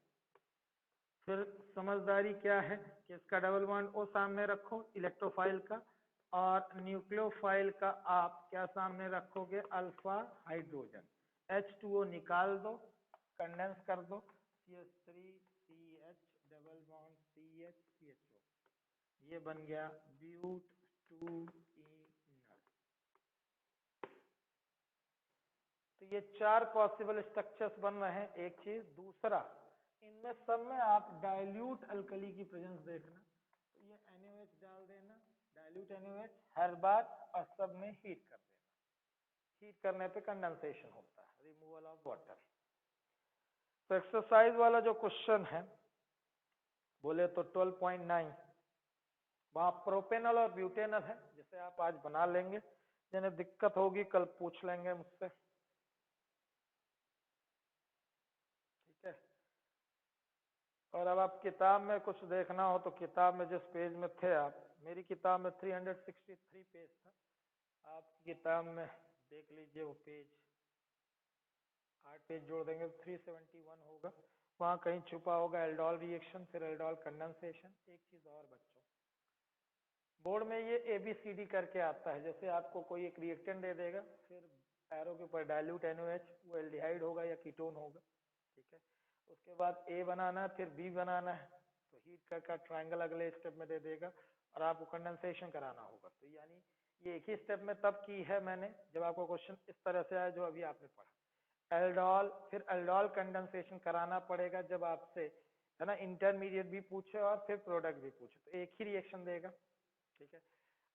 फिर समझदारी क्या है कि इसका डबल बॉन्ड O सामने रखो इलेक्ट्रोफाइल का, और न्यूक्लियोफाइल का आप क्या सामने रखोगे, अल्फा हाइड्रोजन, H2O निकाल दो, कंडेंस कर दो, CH3 CH double bond CH CHO, ये बन गया ब्यूट 2 इनर। तो ये 4 पॉसिबल स्ट्रक्चर्स बन रहे हैं। एक चीज, दूसरा इनमें सब में आप डाइल्यूट अल्कली की प्रेजेंस देखना, तो ये NaOH डाल देना, डाइल्यूट NaOH हर बार, और सब में हीट कर देना। हीट करने पे कंडेंसेशन होता है, रिमूवल ऑफ वाटर। तो एक्सरसाइज वाला जो क्वेश्चन है बोले तो 12.9, वहां प्रोपेनल और ब्यूटेनल है, जिसे आप आज बना लेंगे, जिन्हें दिक्कत होगी कल पूछ लेंगे मुझसे, ठीक है। और अब आप किताब में कुछ देखना हो तो किताब में जिस पेज में थे आप, मेरी किताब में 363 पेज था, आपकी किताब में देख लीजिए वो पेज, 8 पेज जोड़ देंगे तो 371 होगा, वहां कहीं छुपा होगा एल्डोल रिएक्शन, फिर एल्डोल कंडेंसेशन। एक चीज और बच्चों, बोर्ड में ये ABCD करके आता है, जैसे आपको कोई एक रिएक्टेंट दे देगा, फिर एरो के ऊपर डाइल्यूट NaOH, वो एल्डिहाइड होगा या कीटोन होगा, ठीक है। उसके बाद A बनाना है, फिर B बनाना है, तो हीट करके ट्रायंगल अगले स्टेप में दे देगा, और आपको कंडेंसेशन कराना होगा। तो यानी ये एक ही स्टेप में तब की है मैंने जब आपको क्वेश्चन इस तरह से आया जो अभी आपने पढ़ा। एल्डोल, फिर एल्डोल कंडेंसेशन कराना पड़ेगा जब आपसे, है ना, इंटरमीडिएट भी पूछे और फिर प्रोडक्ट भी पूछे, तो एक ही रिएक्शन देगा, ठीक है।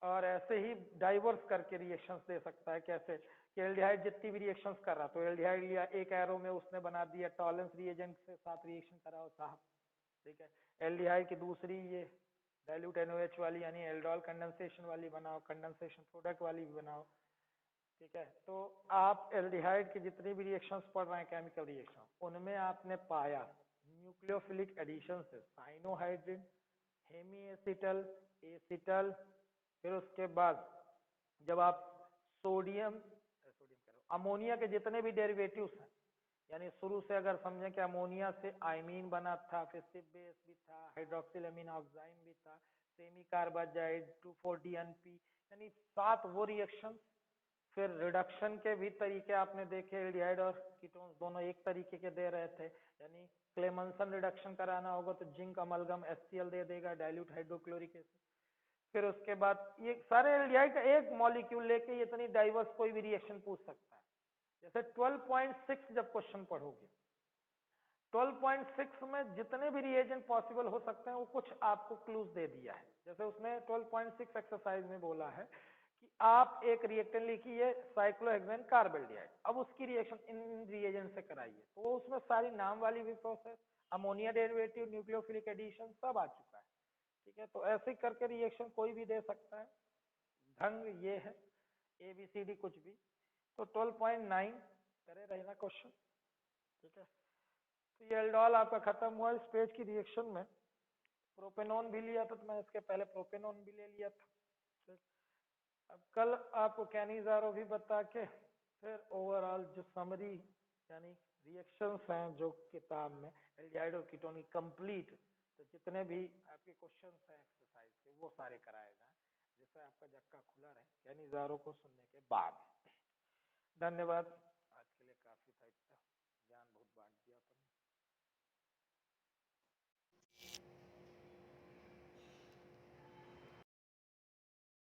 और ऐसे ही डाइवर्स करके रिएक्शंस दे सकता है, कैसे कि एल्डिहाइड जितनी भी रिएक्शंस कर रहा, तो एल्डिहाइड लिया, एक एरो में उसने बना दिया टॉलेंस रिएजेंट से 7 रिएक्शन कराओ साहब, ठीक है। एल्डिहाइड की दूसरी ये डाइल्यूट NaOH वाली यानी एल्डोल कंडेंसेशन वाली बनाओ, कंडेंसेशन प्रोडक्ट वाली भी बनाओ, ठीक है। तो आप एल्डिहाइड की जितनी भी रिएक्शंस पढ़ रहे हैं केमिकल रिएक्शन, उनमें आपने पाया न्यूक्लियोफिलिक एडिशन से साइनोहाइड्रिन, हेमीएसिटल, एसिटल, फिर उसके बाद जब आप सोडियम सोडियम कह रहा हूं, अमोनिया के जितने भी डेरिवेटिव्स हैं, यानी शुरू से अगर समझें कि अमोनिया से आइमीन बना था, फिर सिप बेस भी था, हाइड्रोक्सिल अमीन ऑक्साइन भी था, सेमी कार्बाजाइड 2,4-DNP, यानी 7 वो रिएक्शन। फिर रिडक्शन के भी तरीके आपने देखे, एल्डिहाइड और कीटोन्स दोनों एक तरीके के दे रहे थे, यानी क्लेमंसन रिडक्शन कराना होगा तो जिंक अमलगम HCl दे देगा, डाइल्यूट हाइड्रोक्लोरिक एसिड। फिर उसके बाद ये सारे एल्डिहाइड का एक मॉलिक्यूल लेके ये इतनी डाइवर्स कोई भी रिएक्शन पूछ सकता है। जैसे 12.6 जब क्वेश्चन पढ़ोगे, 12.6 में जितने भी रिएजेंट पॉसिबल हो सकते हैं वो कुछ आपको क्लूज दे दिया है। जैसे उसने 12.6 एक्सरसाइज में बोला है कि आप एक रिएक्टेंट लिखिए साइक्लोहेक्सेन कार्बेल्डिहाइड, अब उसकी रिएक्शन इन रिएजेंट से कराइए, तो वो उसमें सारी नाम वाली भी process, ammonia derivative, nucleophilic addition सब आ चुका है, ठीक है। तो ऐसे करके रिएक्शन कोई भी दे सकता है, ढंग ये है, ABCD कुछ भी। तो 12.9 करे रहना क्वेश्चन, ठीक है। तो ये एल्डोल आपका खत्म हुआ। इस पेज की रिएक्शन में प्रोपेनॉन भी लिया था, तो मैं इसके पहले प्रोपेनॉन भी ले लिया था, ठीक। अब कल आपको कैनिजारो भी बता के फिर ओवरऑल जो समरी यानी रिएक्शंस हैं जो किताब में एल्डिहाइड और कीटोन की कंप्लीट, तो जितने भी आपके क्वेश्चंस हैं एक्सरसाइज के वो सारे कराए जाएं, जिससे आपका जक्का खुला रहे कैनिजारो को सुनने के बाद। धन्यवाद, आज के लिए काफी था, इतना ज्ञान बहुत बांट दिया अपन।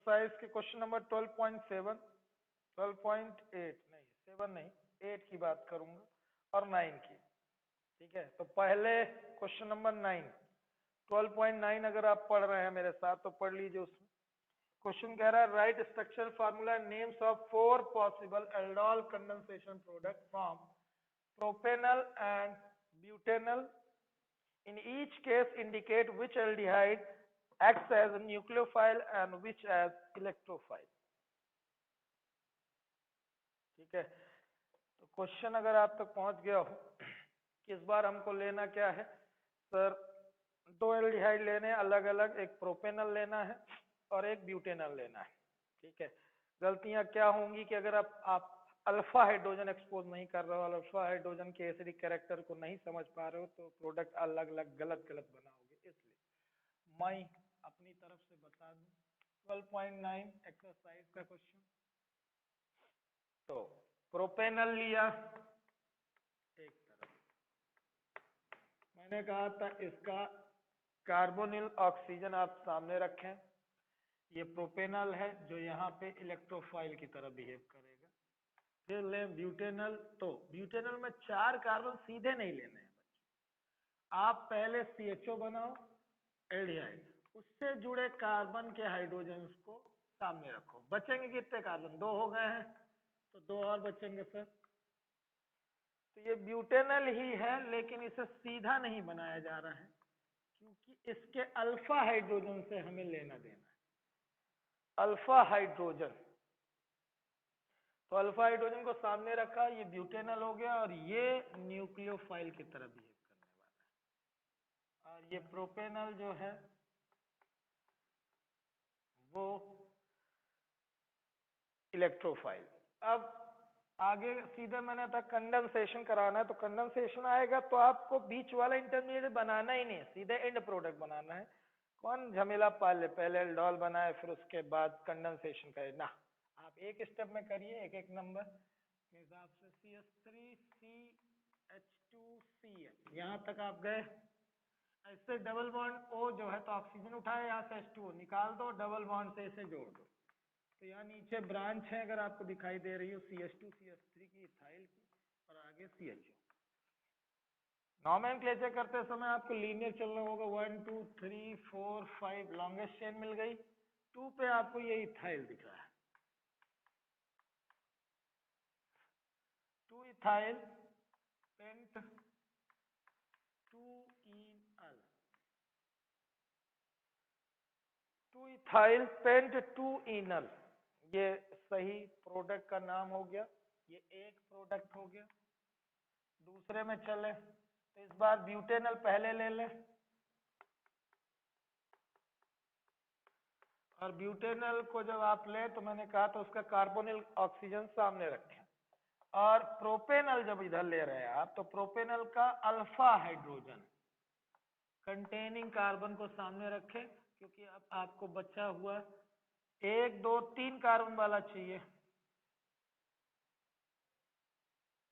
साइज के क्वेश्चन नंबर 12.7, 12.8 नहीं, 7 नहीं, 8 की बात करूंगा और 9 की, ठीक है। तो पहले क्वेश्चन नंबर 9, 12.9 अगर आप पढ़ रहे हैं मेरे साथ तो पढ़ लीजिए। उसमें क्वेश्चन कह रहा है right structural formula names of 4 possible aldol condensation product from propanal and butanal, in each case indicate which aldehyde acts as a nucleophile and which as electrophile, ठीक है। तो क्वेश्चन अगर आप तक पहुंच गया हो कि इस बार हमको लेना क्या है सर, 2 एल्डिहाइड लेने हैं अलग अलग, एक प्रोपेनल लेना है और एक ब्यूटेनल लेना है, ठीक है। गलतियां क्या होंगी कि अगर आप अल्फा हाइड्रोजन एक्सपोज नहीं कर रहे हो, अल्फा हाइड्रोजन के एसिडिक कैरेक्टर को नहीं समझ पा रहे हो, तो प्रोडक्ट अलग अलग गलत गलत बनाओगे। इसलिए मैं अपनी तरफ से बता दूं 12.9 एक्सरसाइज का क्वेश्चन, तो प्रोपेनल लिया एक तरफ, मैंने कहा था इसका कार्बोनिल ऑक्सीजन आप सामने रखें, ये प्रोपेनल है जो यहाँ पे इलेक्ट्रोफाइल की तरह बिहेव करेगा। फिर लें ब्यूटेनल, तो ब्यूटेनल में 4 कार्बन सीधे नहीं लेने हैं बच्चों, आप पहले CHO बनाओ एल्डिहाइड, उससे जुड़े कार्बन के हाइड्रोजन्स को सामने रखो। बचेंगे कितने कार्बन? 2 हो गए हैं, तो 2 और बचेंगे सर। तो ये ब्यूटेनल ही है, लेकिन इसे सीधा नहीं बनाया जा रहा है क्योंकि इसके अल्फा हाइड्रोजन से हमें लेना देना है, अल्फा हाइड्रोजन। तो अल्फा हाइड्रोजन को सामने रखा, ये ब्यूटेनल हो गया और ये न्यूक्लियोफाइल की तरह बिहेव करने वाला है। और ये प्रोपेनल जो है वो इलेक्ट्रोफाइल। अब आगे सीधे मैंने था कंडेंसेशन कराना है, तो कंडेंसेशन आएगा तो आपको बीच वाला इंटरमीडिएट बनाना ही नहीं है, सीधे एंड प्रोडक्ट बनाना है। कौन झमेला पाल ले, पहले एल्डोल बनाए फिर उसके बाद कंडेंसेशन करे ना। आप एक स्टेप में करिए, एक एक नंबर के हिसाब से। CH3CH2CH यहाँ तक आप गए। ऐसे डबल बॉन्ड O जो है तो ऑक्सीजन उठाए, यहाँ से H2O निकाल दो, डबल बॉन्ड से इसे जोड़ दो। तो यहाँ नीचे ब्रांच है अगर आपको दिखाई दे रही हो CH2 CH3 की, इथाइल की, और आगे CHO। नॉमेनक्लेचर करते समय आपको लीनियर चलना होगा। 1 2 3 4 5 लॉन्गेस्ट चेन मिल गई। 2 पे आपको ये इथाइल दिख रहा है, 2 इथाइल पेंट 2 इनल, 2 इथाइल पेंट 2 इनल, ये सही प्रोडक्ट का नाम हो गया। ये एक प्रोडक्ट हो गया। दूसरे में चले तो इस बार ब्यूटेनल पहले ले ले, और ब्यूटेनल को जब आप ले तो मैंने कहा तो उसका कार्बोनिल ऑक्सीजन सामने रखें। और प्रोपेनल जब इधर ले रहे हैं आप, तो प्रोपेनल का अल्फा हाइड्रोजन कंटेनिंग कार्बन को सामने रखें, क्योंकि अब आपको बचा हुआ 1 2 3 कार्बन वाला चाहिए।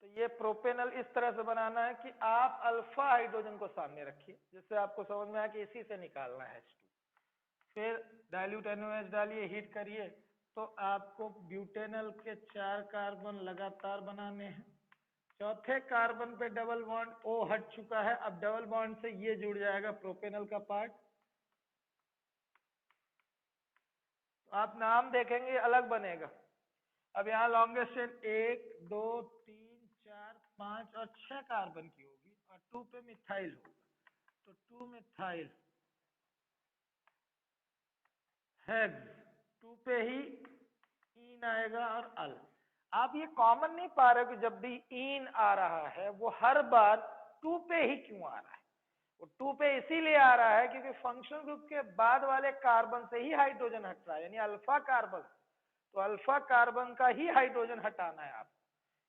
तो ये प्रोपेनल इस तरह से बनाना है कि आप अल्फा हाइड्रोजन को सामने रखिए, जिससे आपको समझ में आया कि इसी से निकालना है H2। फिर डाइल्यूट NaOH डालिए, हीट करिए, तो आपको ब्यूटेनल के 4 कार्बन लगातार बनाने हैं। चौथे कार्बन पे डबल बॉन्ड O हट चुका है, अब डबल बॉन्ड से ये जुड़ जाएगा प्रोपेनल का पार्ट। तो आप नाम देखेंगे अलग बनेगा। अब यहाँ लॉन्गेस्ट चेन 1 2 3 4 5 और 6 कार्बन की होगी, और 2 पे मिथाइल होगा, तो 2 मिथाइल हेक्स, 2 पे ही ईन आएगा और अल। आप ये कॉमन नहीं पा रहे कि जब भी ईन आ रहा है वो हर बार 2 पे ही क्यों आ रहा है? वो 2 पे इसीलिए आ रहा है क्योंकि फंक्शनल ग्रुप के बाद वाले कार्बन से ही हाइड्रोजन हट रहा है, यानी अल्फा कार्बन। तो अल्फा कार्बन का ही हाइड्रोजन हटाना है आपको,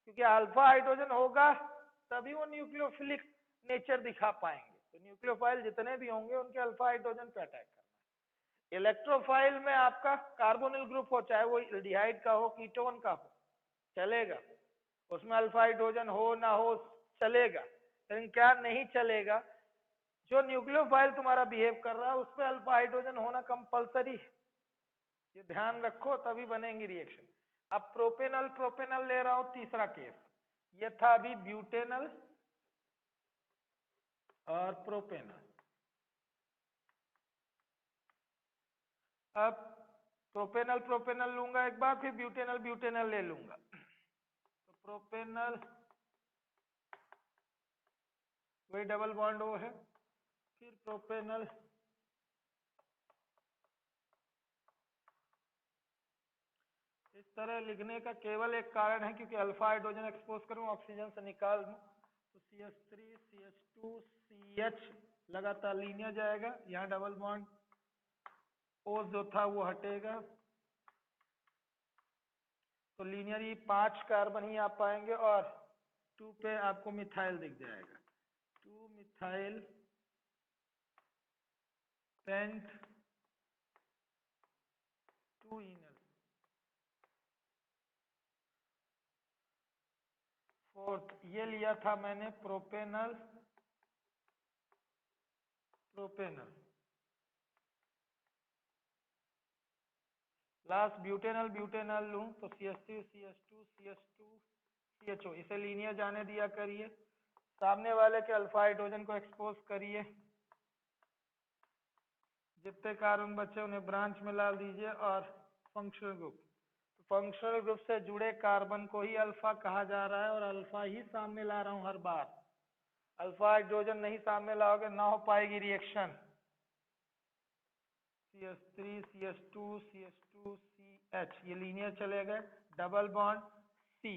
क्योंकि अल्फा हाइड्रोजन होगा तभी वो न्यूक्लियोफिलिक नेचर दिखा पाएंगे। तो न्यूक्लियोफाइल जितने भी होंगे उनके अल्फा हाइड्रोजन पे अटैक करना है। इलेक्ट्रोफाइल में आपका कार्बोनिल ग्रुप हो, चाहे वो एल्डिहाइड का हो कीटोन का हो, चलेगा, उसमें अल्फा हाइड्रोजन हो ना हो चलेगा। लेकिन क्या नहीं चलेगा, जो न्यूक्लियोफाइल तुम्हारा बिहेव कर रहा है उस पर अल्फा हाइड्रोजन होना कंपलसरी है। ये ध्यान रखो, तभी बनेंगी रिएक्शन। अब प्रोपेनल प्रोपेनल ले रहा हूं, तीसरा केस। ये था अभी ब्यूटेनल और प्रोपेनल। अब प्रोपेनल प्रोपेनल लूंगा एक बार, फिर ब्यूटेनल ब्यूटेनल ले लूंगा। तो प्रोपेनल वही डबल बॉन्ड O है, फिर प्रोपेनल, इस तरह लिखने का केवल एक कारण है क्योंकि अल्फा हाइड्रोजन एक्सपोज करूं, ऑक्सीजन से निकाल दूं, तो CH3 CH2 CH लगातार लीनियर जाएगा, यहाँ डबल बॉन्ड O जो था वो हटेगा, तो लीनियर ही 5 कार्बन ही आप पाएंगे, और 2 पे आपको मिथाइल दिख जाएगा, 2 मिथाइल पेंट 2 इनल। फोर्थ ये लिया था मैंने propanal propanal. Last butanal butanal लूं तो CH3 CH2 CH2 CHO, इसे लीनियर जाने दिया करिए। सामने वाले के अल्फा हाइड्रोजन को एक्सपोज करिए, जितने कार्बन बचे उन्हें ब्रांच में ला दीजिए। और फंक्शनल ग्रुप, तो फंक्शनल ग्रुप से जुड़े कार्बन को ही अल्फा कहा जा रहा है, और अल्फा ही सामने ला रहा हूं हर बार। अल्फा हाइड्रोजन नहीं सामने लाओगे ना हो पाएगी reaction. CH3 CH2 CH2 CH, ये लीनियर चले गए, डबल बॉन्ड C।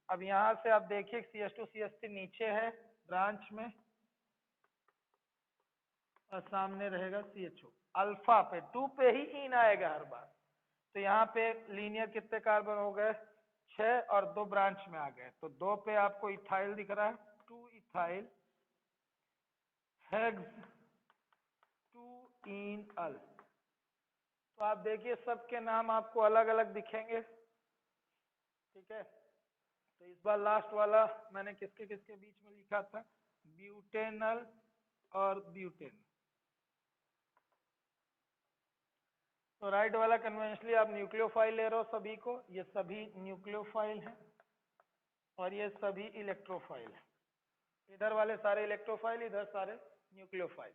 अब यहां से आप देखिए CH2 CH3 नीचे है ब्रांच में, और सामने रहेगा CHO। अल्फा पे 2 पे ही इन आएगा हर बार। तो यहाँ पे लीनियर कितने कार्बन हो गए? 6, और 2 ब्रांच में आ गए। तो 2 पे आपको इथाइल दिख रहा है, 2 इथाइल हेक्स 2 इन अल। तो आप देखिए सबके नाम आपको अलग अलग दिखेंगे, ठीक है। तो इस बार लास्ट वाला मैंने किसके किसके बीच में लिखा था? ब्यूटेनल और ब्यूटेन। तो राइट वाला कन्वेंशनली आप न्यूक्लियोफाइल ले रहे हो सभी को, ये सभी न्यूक्लियोफाइल हैं, और ये सभी इलेक्ट्रोफाइल हैं। इधर वाले सारे इलेक्ट्रोफाइल, इधर सारे न्यूक्लियोफाइल।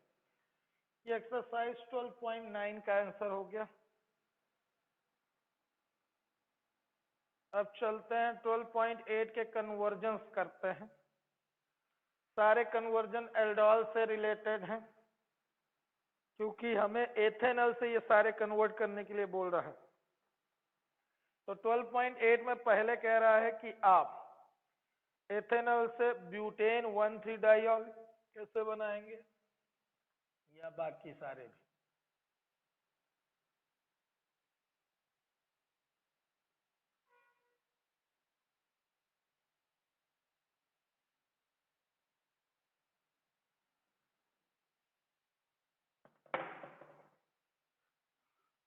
ये एक्सरसाइज 12.9 का आंसर हो गया। अब चलते हैं 12.8 के कन्वर्जन्स करते हैं। सारे कन्वर्जन एल्डोल से रिलेटेड हैं, क्योंकि हमें एथेनॉल से ये सारे कन्वर्ट करने के लिए बोल रहा है। तो 12.8 में पहले कह रहा है कि आप एथेनॉल से ब्यूटेन 1,3 डाइऑल कैसे बनाएंगे, या बाकी सारे भी।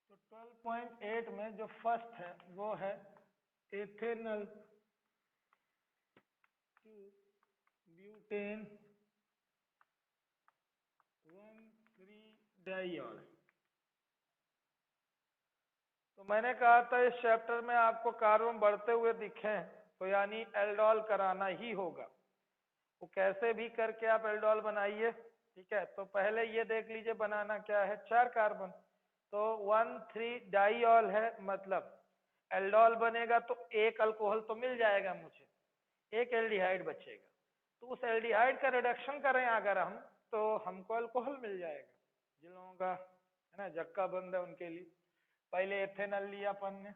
तो 12.8 में जो फर्स्ट है वो है एथेनॉल टू ब्यूटेन 1,3 डाइऑल। तो मैंने कहा था इस चैप्टर में आपको कार्बन बढ़ते हुए दिखे तो यानी एल्डोल कराना ही होगा। वो कैसे भी करके आप एल्डोल बनाइए, ठीक है। तो पहले ये देख लीजिए बनाना क्या है। 4 कार्बन, तो 1,3 डाइऑल है, मतलब एल्डोल बनेगा तो एक अल्कोहल तो मिल जाएगा मुझे, एक एल्डिहाइड बचेगा। तो उस एल्डिहाइड का रिडक्शन करें अगर हम, तो हमको अल्कोहल मिल जाएगा। जिन लोगों का है ना जक्का बंद है उनके लिए। पहले एथेनॉल लिया अपन ने,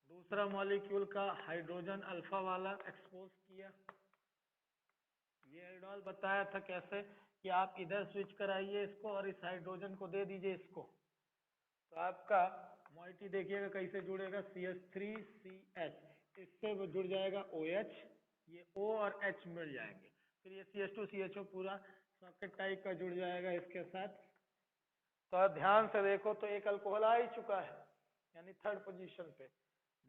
दूसरा मॉलिक्यूल का हाइड्रोजन अल्फा वाला एक्सपोज किया। ये एल्डोल बताया था कैसे कि आप इधर स्विच कराइए इसको और इस हाइड्रोजन को दे दीजिए इसको, तो आपका मोइटी देखिएगा कैसे जुड़ेगा, CH3CH, इससे वो जुड़ जाएगा OH, ये O और H मिल जाएंगे। फिर ये CH2CHO पूरा सॉकेट टाइप का जुड़ जाएगा इसके साथ। तो आप ध्यान से देखो तो एक अल्कोहल आ ही चुका है, यानी थर्ड पोजीशन पे।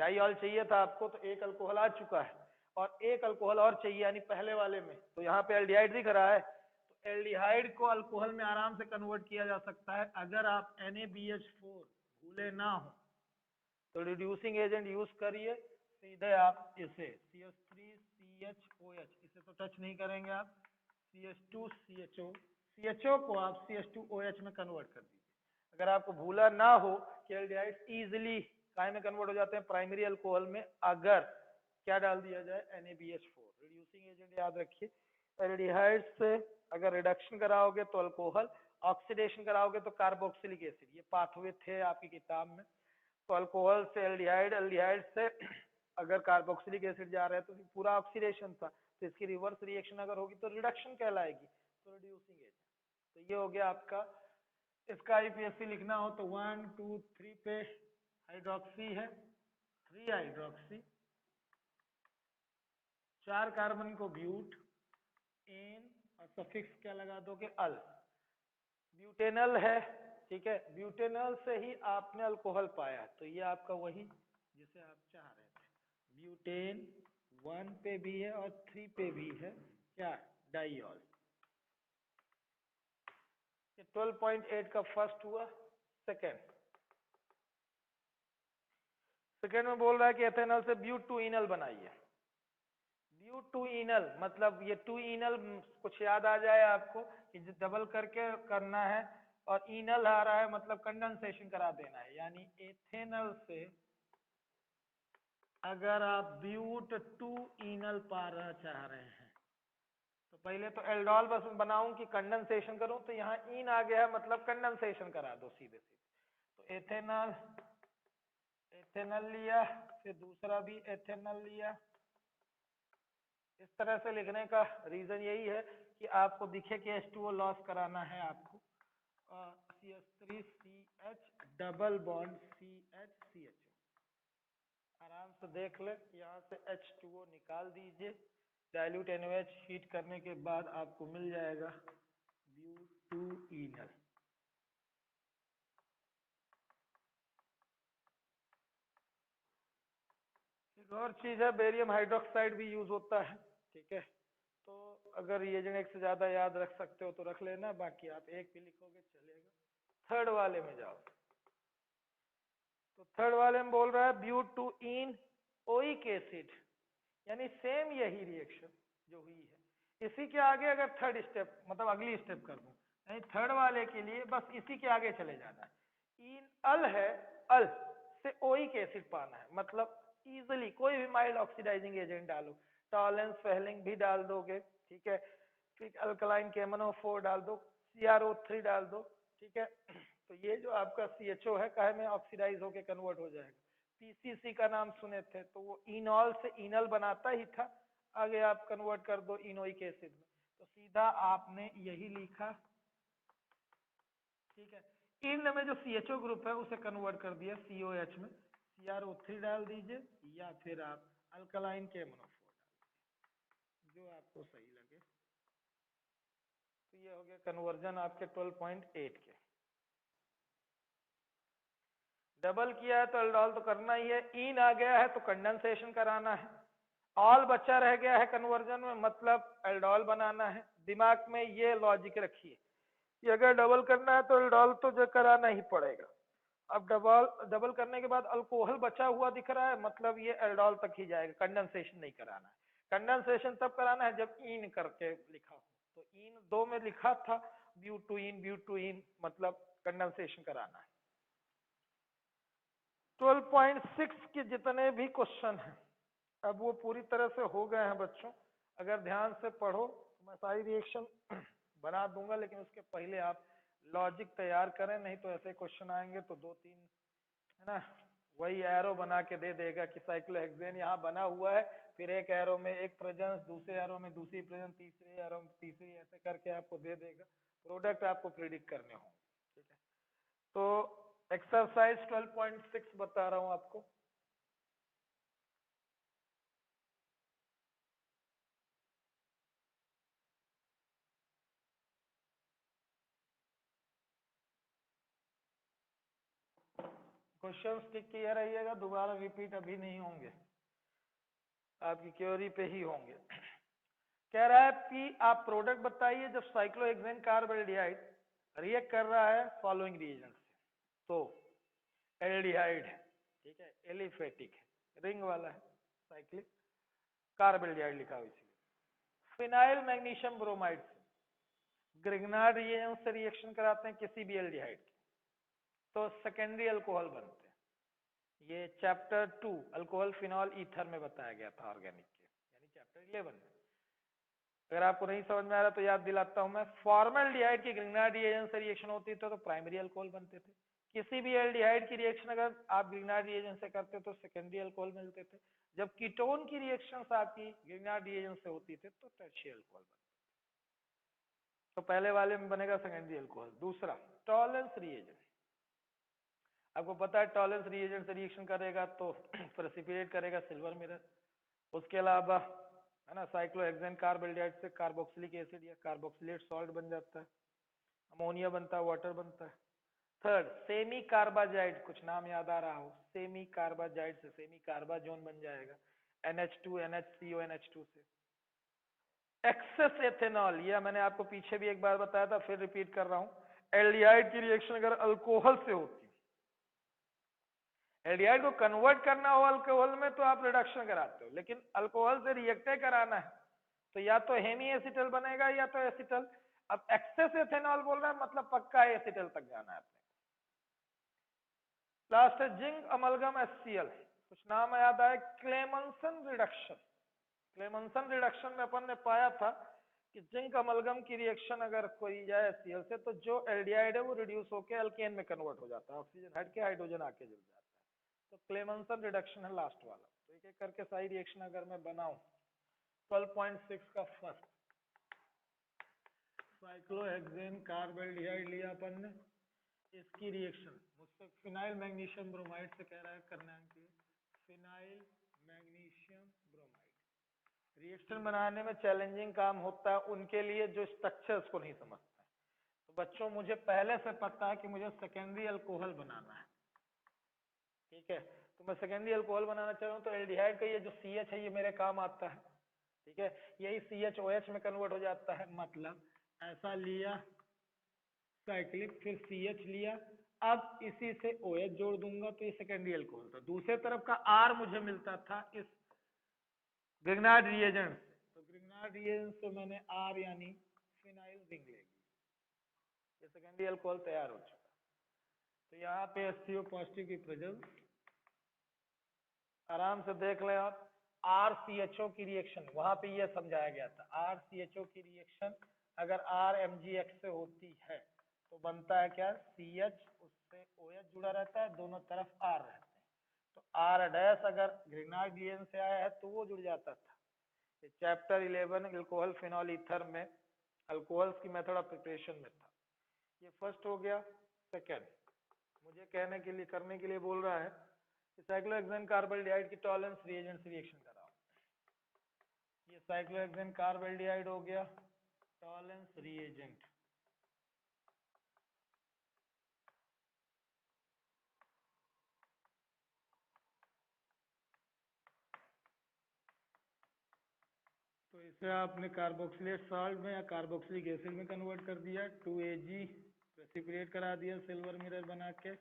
डाइऑल चाहिए था आपको, तो एक अल्कोहल आ चुका है, और एक अल्कोहल और चाहिए यानी पहले वाले में। तो यहाँ पे एल्डिहाइड दिख रहा है, तो एल्डिहाइड को अल्कोहल में आराम से कन्वर्ट किया जा सकता है अगर आप NaBH4 भूले ना हो। तो रिड्यूसिंग एजेंट यूज करिए, सीधे आप इसे CH3CHOH, इसे तो टच नहीं करेंगे आप। CH2CHO, CHO को आप CH2OH में कन्वर्ट कर दीजिए। अगर आपको भूला ना हो कि एल्डिहाइड इजिली काय में कन्वर्ट हो जाते हैं, प्राइमरी अल्कोहल में, अगर क्या डाल दिया जाए NaBH4। रिड्यूसिंग एजेंट याद रखिए, एल्डिहाइड से अगर रिडक्शन कराओगे तो अल्कोहल, ऑक्सीडेशन कराओगे तो कार्बोक्सिलिक एसिड। ये पाथवे थे आपकी किताब में। तो अल्कोहल से एल्डिहाइड, एल्डिहाइड से अगर कार्बोक्सिलिक एसिड जा रहा है तो पूरा ऑक्सीडेशन था, तो इसकी रिवर्स रिएक्शन अगर होगी तो रिडक्शन कहलाएगी, तो रिड्यूसिंग एजेंट। तो ये हो गया आपका। इसका IPSC लिखना हो तो 1 2 3 पे हाइड्रोक्सी है, 3 हाइड्रोक्सी, 4 कार्बन को ब्यूट, एन और सफिक्स क्या लगा दोगे, अल। ब्यूटेनल है, ठीक है, ब्यूटेनल से ही आपने अल्कोहल पाया, तो ये आपका वही जिसे आप चाह रहे थे। ब्यूटेन 1 पे भी है और 3 पे भी है, क्या, डाइऑल। 12.8 का फर्स्ट हुआ, सेकेंड में बोल रहा है कि एथेनॉल से ब्यूटूइनल बनाइए। ब्यूटूइनल मतलब ये टू इनल कुछ याद आ जाए आपको कि डबल करके करना है, और इनल आ रहा है मतलब कंडेंसेशन करा देना है, यानी एथेनॉल से अगर आप ब्यूट टू इनल पाना चाह रहे हैं तो पहले तो एल्डोल बस बनाऊं कि कंडेंसेशन करूं, तो यहाँ इन आ गया है मतलब कंडेंसेशन करा दो सीधे सीधे। तो एथेनॉल लिया, फिर दूसरा भी एथेनॉल लिया। इस तरह से लिखने का रीजन यही है कि आपको दिखे कि H2O लॉस कराना है आपको। CH3CH डबल बॉन्ड CH आराम से देख ले, यहाँ से H2O निकाल दीजिए, डाइल्यूट NaOH हीट करने के बाद आपको मिल जाएगा ब्यूटूइनल। एक और चीज है, बेरियम हाइड्रोक्साइड भी यूज होता है, ठीक है। तो अगर रिएजेंट एक से ज्यादा याद रख सकते हो तो रख लेना, बाकी आप एक भी लिखोगे चलेगा। थर्ड वाले में जाओ, तो थर्ड वाले में बोल रहा है ब्यूटूइन ओइक एसिड, यानी सेम यही रिएक्शन जो हुई है, इसी के आगे अगर थर्ड स्टेप मतलब अगली स्टेप कर दूं, यानी थर्ड वाले के लिए बस इसी के आगे चले जाना है। इन अल है, अल से ओइक एसिड पाना है, मतलब इजिली कोई भी माइल्ड ऑक्सीडाइजिंग एजेंट डालो, टॉलेंस फेहलिंग भी डाल दोगे, ठीक है, फिर अल्कलाइन KMnO4 डाल दो, CrO3 डाल दो, ठीक है। तो ये जो आपका CHO है काहे में ऑक्सीडाइज होके कन्वर्ट हो जाएगा। PCC का नाम सुने थे, तो वो इनॉल से इनल बनाता ही था, आगे आप कन्वर्ट कर दो इनोइक एसिड में, तो सीधा आपने यही लिखा, ठीक है। इन में जो CHO ग्रुप है उसे कन्वर्ट कर दिया COH में, CrO3 डाल दीजिए या फिर आप अल्कलाइन KMnO4 डाल, जो आपको सही लगे। तो ये हो गया कन्वर्जन आपके 12.8 के। डबल किया है तो अल्डोल तो करना ही है, इन आ गया है तो कंडेंसेशन कराना है, ऑल बचा रह गया है कन्वर्जन में मतलब एल्डोल बनाना है। दिमाग में ये लॉजिक रखिए कि अगर डबल करना है तो एल्डोल तो जो कराना ही पड़ेगा। अब डबल करने के बाद अल्कोहल बचा हुआ दिख रहा है, मतलब ये एल्डोल तक ही जाएगा, कंडेंसेशन नहीं कराना है। कंडेंसेशन तब कराना है जब इन करके लिखा हो, तो इन दो में लिखा था ब्यूटूइन मतलब कंडेंसेशन कराना है। 12.6 के जितने भी क्वेश्चन हैं अब वो पूरी तरह से हो गए हैं बच्चों, अगर ध्यान से पढ़ो तो मैं सारी रिएक्शन बना दूंगा, लेकिन उसके पहले आप लॉजिक तैयार करें, नहीं तो ऐसे क्वेश्चन आएंगे तो दो तीन है ना वही एरो बना के दे देगा कि साइक्लोहेक्सेन यहाँ बना हुआ है, फिर एक एरो में एक प्रेजेंस, दूसरे एरो में दूसरी प्रेजेंस, तीसरे एरो में तीसरी, ऐसे करके आपको दे देगा, प्रोडक्ट आपको प्रिडिक्ट करने होंगे, ठीक है। तो एक्सरसाइज 12.6 बता रहा हूं आपको। क्वेश्चन टिक किए रहिएगा, दोबारा रिपीट अभी नहीं होंगे, आपकी क्योरी पे ही होंगे। कह रहा है कि आप प्रोडक्ट बताइए जब साइक्लोहेक्सेन कार्बोल्डिहाइड रिएक्ट कर रहा है फॉलोइंग रिएजेंट से। तो एल्डिहाइड है, ठीक है, एलिफेटिक है, रिंग वाला है, साइक्लिक कार्बोल्डिहाइड लिखा हुआ इसलिए। फिनाइल मैग्नीशियम ब्रोमाइड से ग्रिग्नार्ड रिएजेंट से रिएक्शन कराते हैं किसी भी एल्डिहाइड की, तो सेकेंडरी अल्कोहल बनते हैं। ये चैप्टर 2 अल्कोहल फिनॉल ईथर में बताया गया था ऑर्गेनिक के, यानी चैप्टर 11 में। अगर आपको नहीं समझ में आ रहा तो याद दिलाता हूं मैं, फॉर्मल्डिहाइड की ग्रिग्नार्ड रिएजेंट से रिएक्शन होती थी तो प्राइमरी अल्कोहल बनते थे, किसी भी एल्डिहाइड की रिएक्शन अगर आप ग्रिग्नार्ड रिएजेंट से करते तो सेकेंडरी अल्कोहल मिलते थे, जब कीटोन की रिएक्शन आपकी ग्रिग्नार्ड रिएजेंट से होती थी तो टर्शियरी अल्कोहल बनते। तो पहले वाले में बनेगा सेकेंडरी अल्कोहल। दूसरा टॉलेंस रिएजेंट, आपको पता है टॉलेंस रिएजेंट से रिएक्शन करेगा तो प्रेसिपिटेट करेगा सिल्वर मिरर। उसके अलावा है ना साइक्लोहेक्सेन कार्बोल्डिहाइड से कार्बोक्सिलिक एसिड या कार्बोक्सिलेट सॉल्ट बन जाता है, अमोनिया बनता है, वाटर बनता है। थर्ड सेमी कार्बाजाइड, कुछ नाम याद आ रहा हो, सेमी कार्बाजाइड से सेमी कार्बाजोन बन जाएगा NH2 NHCO NH2 से। एक्सेस एथेनॉल, यह मैंने आपको पीछे भी एक बार बताया था, फिर रिपीट कर रहा हूं, एल्डिहाइड की रिएक्शन अगर अल्कोहल से होती है, एल्डिहाइड को कन्वर्ट करना हो अल्कोहल में तो आप रिडक्शन कराते हो, लेकिन अल्कोहल से रिएक्टे कराना है तो या तो हेमी एसिटल बनेगा या तो एसिटल। अब एक्सेस एथेनॉल बोल रहा है मतलब पक्का एसिटल तक जाना है अपने। लास्ट है जिंक अमलगम HCl, कुछ नाम याद आए, क्लेमंसन रिडक्शन। क्लेमंसन रिडक्शन में अपन ने पाया था कि जिंक अमलगम की रिएक्शन अगर कोई जाए HCl से तो जो एल्डिहाइड है वो रिड्यूस होकर अल्केन में कन्वर्ट हो जाता है, ऑक्सीजन हट के हाइड्रोजन आके जुड़ जाता है। तो क्लेमंसन रिडक्शन है लास्ट वाला। तो एक एक करके सारी रिएक्शन अगर मैं बनाऊं, 12.6 का फर्स्ट साइक्लोहेक्सेन कार्बल्डिहाइड लिया अपन ने, इसकी रिएक्शन मुझसे फिनाइल मैग्नीशियम ब्रोमाइड से कह रहा है करने के लिए, फिनाइल मैग्नीशियम ब्रोमाइड। रिएक्शन बनाने में चैलेंजिंग काम होता है उनके लिए जो स्ट्रक्चर्स को नहीं समझते हैं। तो बच्चों मुझे पहले से पता है कि मुझे सेकेंडरी अल्कोहल बनाना है, ठीक है, तो मैं सेकेंडरी अल्कोहल बनाना चाह रहा हूँ, तो एल्डिहाइड का ये जो CH है ये मेरे काम आता है, ठीक है, यही CHOH में कन्वर्ट हो जाता है, मतलब ऐसा लिया साइक्लिक, फिर CH लिया, अब इसी से OH जोड़ दूंगा तो ये सेकेंडरी अल्कोहल था। दूसरे तरफ का R मुझे मिलता था इस ग्रिग्नार्ड रिएजेंट से, तो ग्रिग्नार्ड रिएजेंट से मैंने R यानी फिनाइल रिंग ले ली, ये सेकेंडरी अल्कोहल तैयार हो चुका। तो यहाँ पे HCO पॉजिटिव की प्रेजेंस आराम से देख लें आप। RCHO की रिएक्शन वहां पे ये समझाया गया था, RCHO की रिएक्शन अगर RMgX से होती है तो बनता है क्या, CH उससे OH जुड़ा रहता है, दोनों तरफ R रहते हैं, तो R डैश अगर ग्रिग्नार्ड रिएजेंट से आया है तो वो जुड़ जाता था। ये चैप्टर 11 अल्कोहल फिनॉल ईथर में अल्कोहल्स की मेथड ऑफ प्रिपरेशन में था। ये फर्स्ट हो गया। सेकेंड मुझे कहने के लिए करने के लिए बोल रहा है साइक्लोहेक्सेन कार्बल्डिहाइड की टॉलरेंस रिएजेंट से रिएक्शन कराओ। ये साइक्लोहेक्सेन कार्बल्डिहाइड हो गया टॉलरेंस रिएजेंट, तो इसे आपने कार्बोक्सिलेट साल्ट में या कार्बोक्सिलिक एसिड में कन्वर्ट कर दिया, 2Ag प्रेसिपिटेट करा दिया सिल्वर मिरर बना के,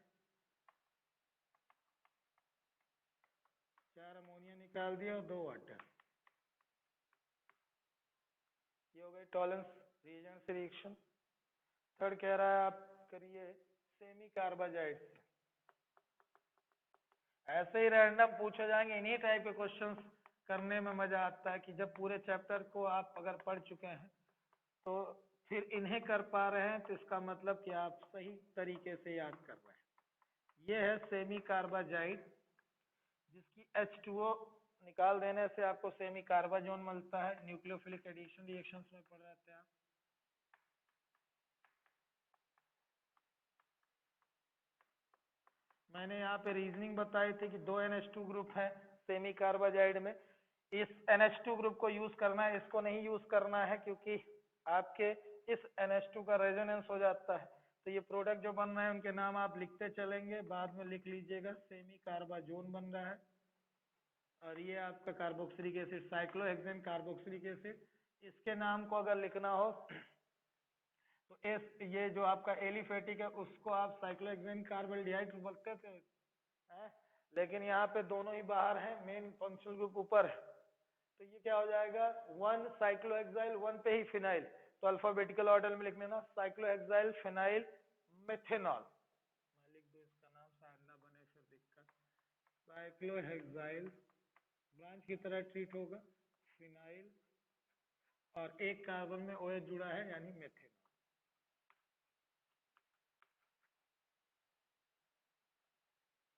4 अमोनिया निकाल दिया और 2 वाटर। ये हो गई टॉलरेंस रिएजेंट से रिएक्शन। थर्ड कह रहा है आप करिए सेमी कार्बाजाइड से। ऐसे ही रैंडम पूछे जाएंगे, इन्हीं टाइप के क्वेश्चंस करने में मजा आता है कि जब पूरे चैप्टर को आप अगर पढ़ चुके हैं तो फिर इन्हें कर पा रहे हैं तो इसका मतलब कि आप सही तरीके से याद कर रहे हैं। ये है सेमी कार्बाजाइड जिसकी H2O निकाल देने से आपको सेमी कार्बाजोन मिलता है। न्यूक्लियोफिलिक एडिशन रिएक्शंस में पढ़ रहे थे आप। मैंने यहाँ पे रीजनिंग बताई थी कि 2 NH2 ग्रुप है सेमी कार्बाजाइड में, इस NH2 ग्रुप को यूज करना है, इसको नहीं यूज करना है क्योंकि आपके इस NH2 का रेजोनेंस हो जाता है। तो ये प्रोडक्ट जो बन रहे हैं उनके नाम आप लिखते चलेंगे, बाद में लिख लीजिएगा। सेमी कार्बाजोन बन रहा है और ये आपका carboxylic acid cyclohexane carboxylic acid. इसके नाम को अगर लिखना हो तो ये जो आपका एलिफेटिक है उसको आप साइक्लोहेक्सेन कार्बल्डिहाइड बोलते थे, लेकिन यहाँ पे दोनों ही बाहर हैं, मेन फंक्शनल ग्रुप ऊपर है, तो ये क्या हो जाएगा 1 साइक्लोहेक्साइल 1 पे ही फिनाइल, तो अल्फाबेटिकल ऑर्डर में लिखने ना, साइक्लोहेक्साइल फिनाइल मेथेनॉल। मैं लिख दूं इसका नाम शायद ना बने फिर दिक्कत। साइक्लोहेक्साइल ब्रांच की तरह ट्रीट होगा, फिनाइल और एक कार्बन में OH जुड़ा है यानी मेथेनॉल।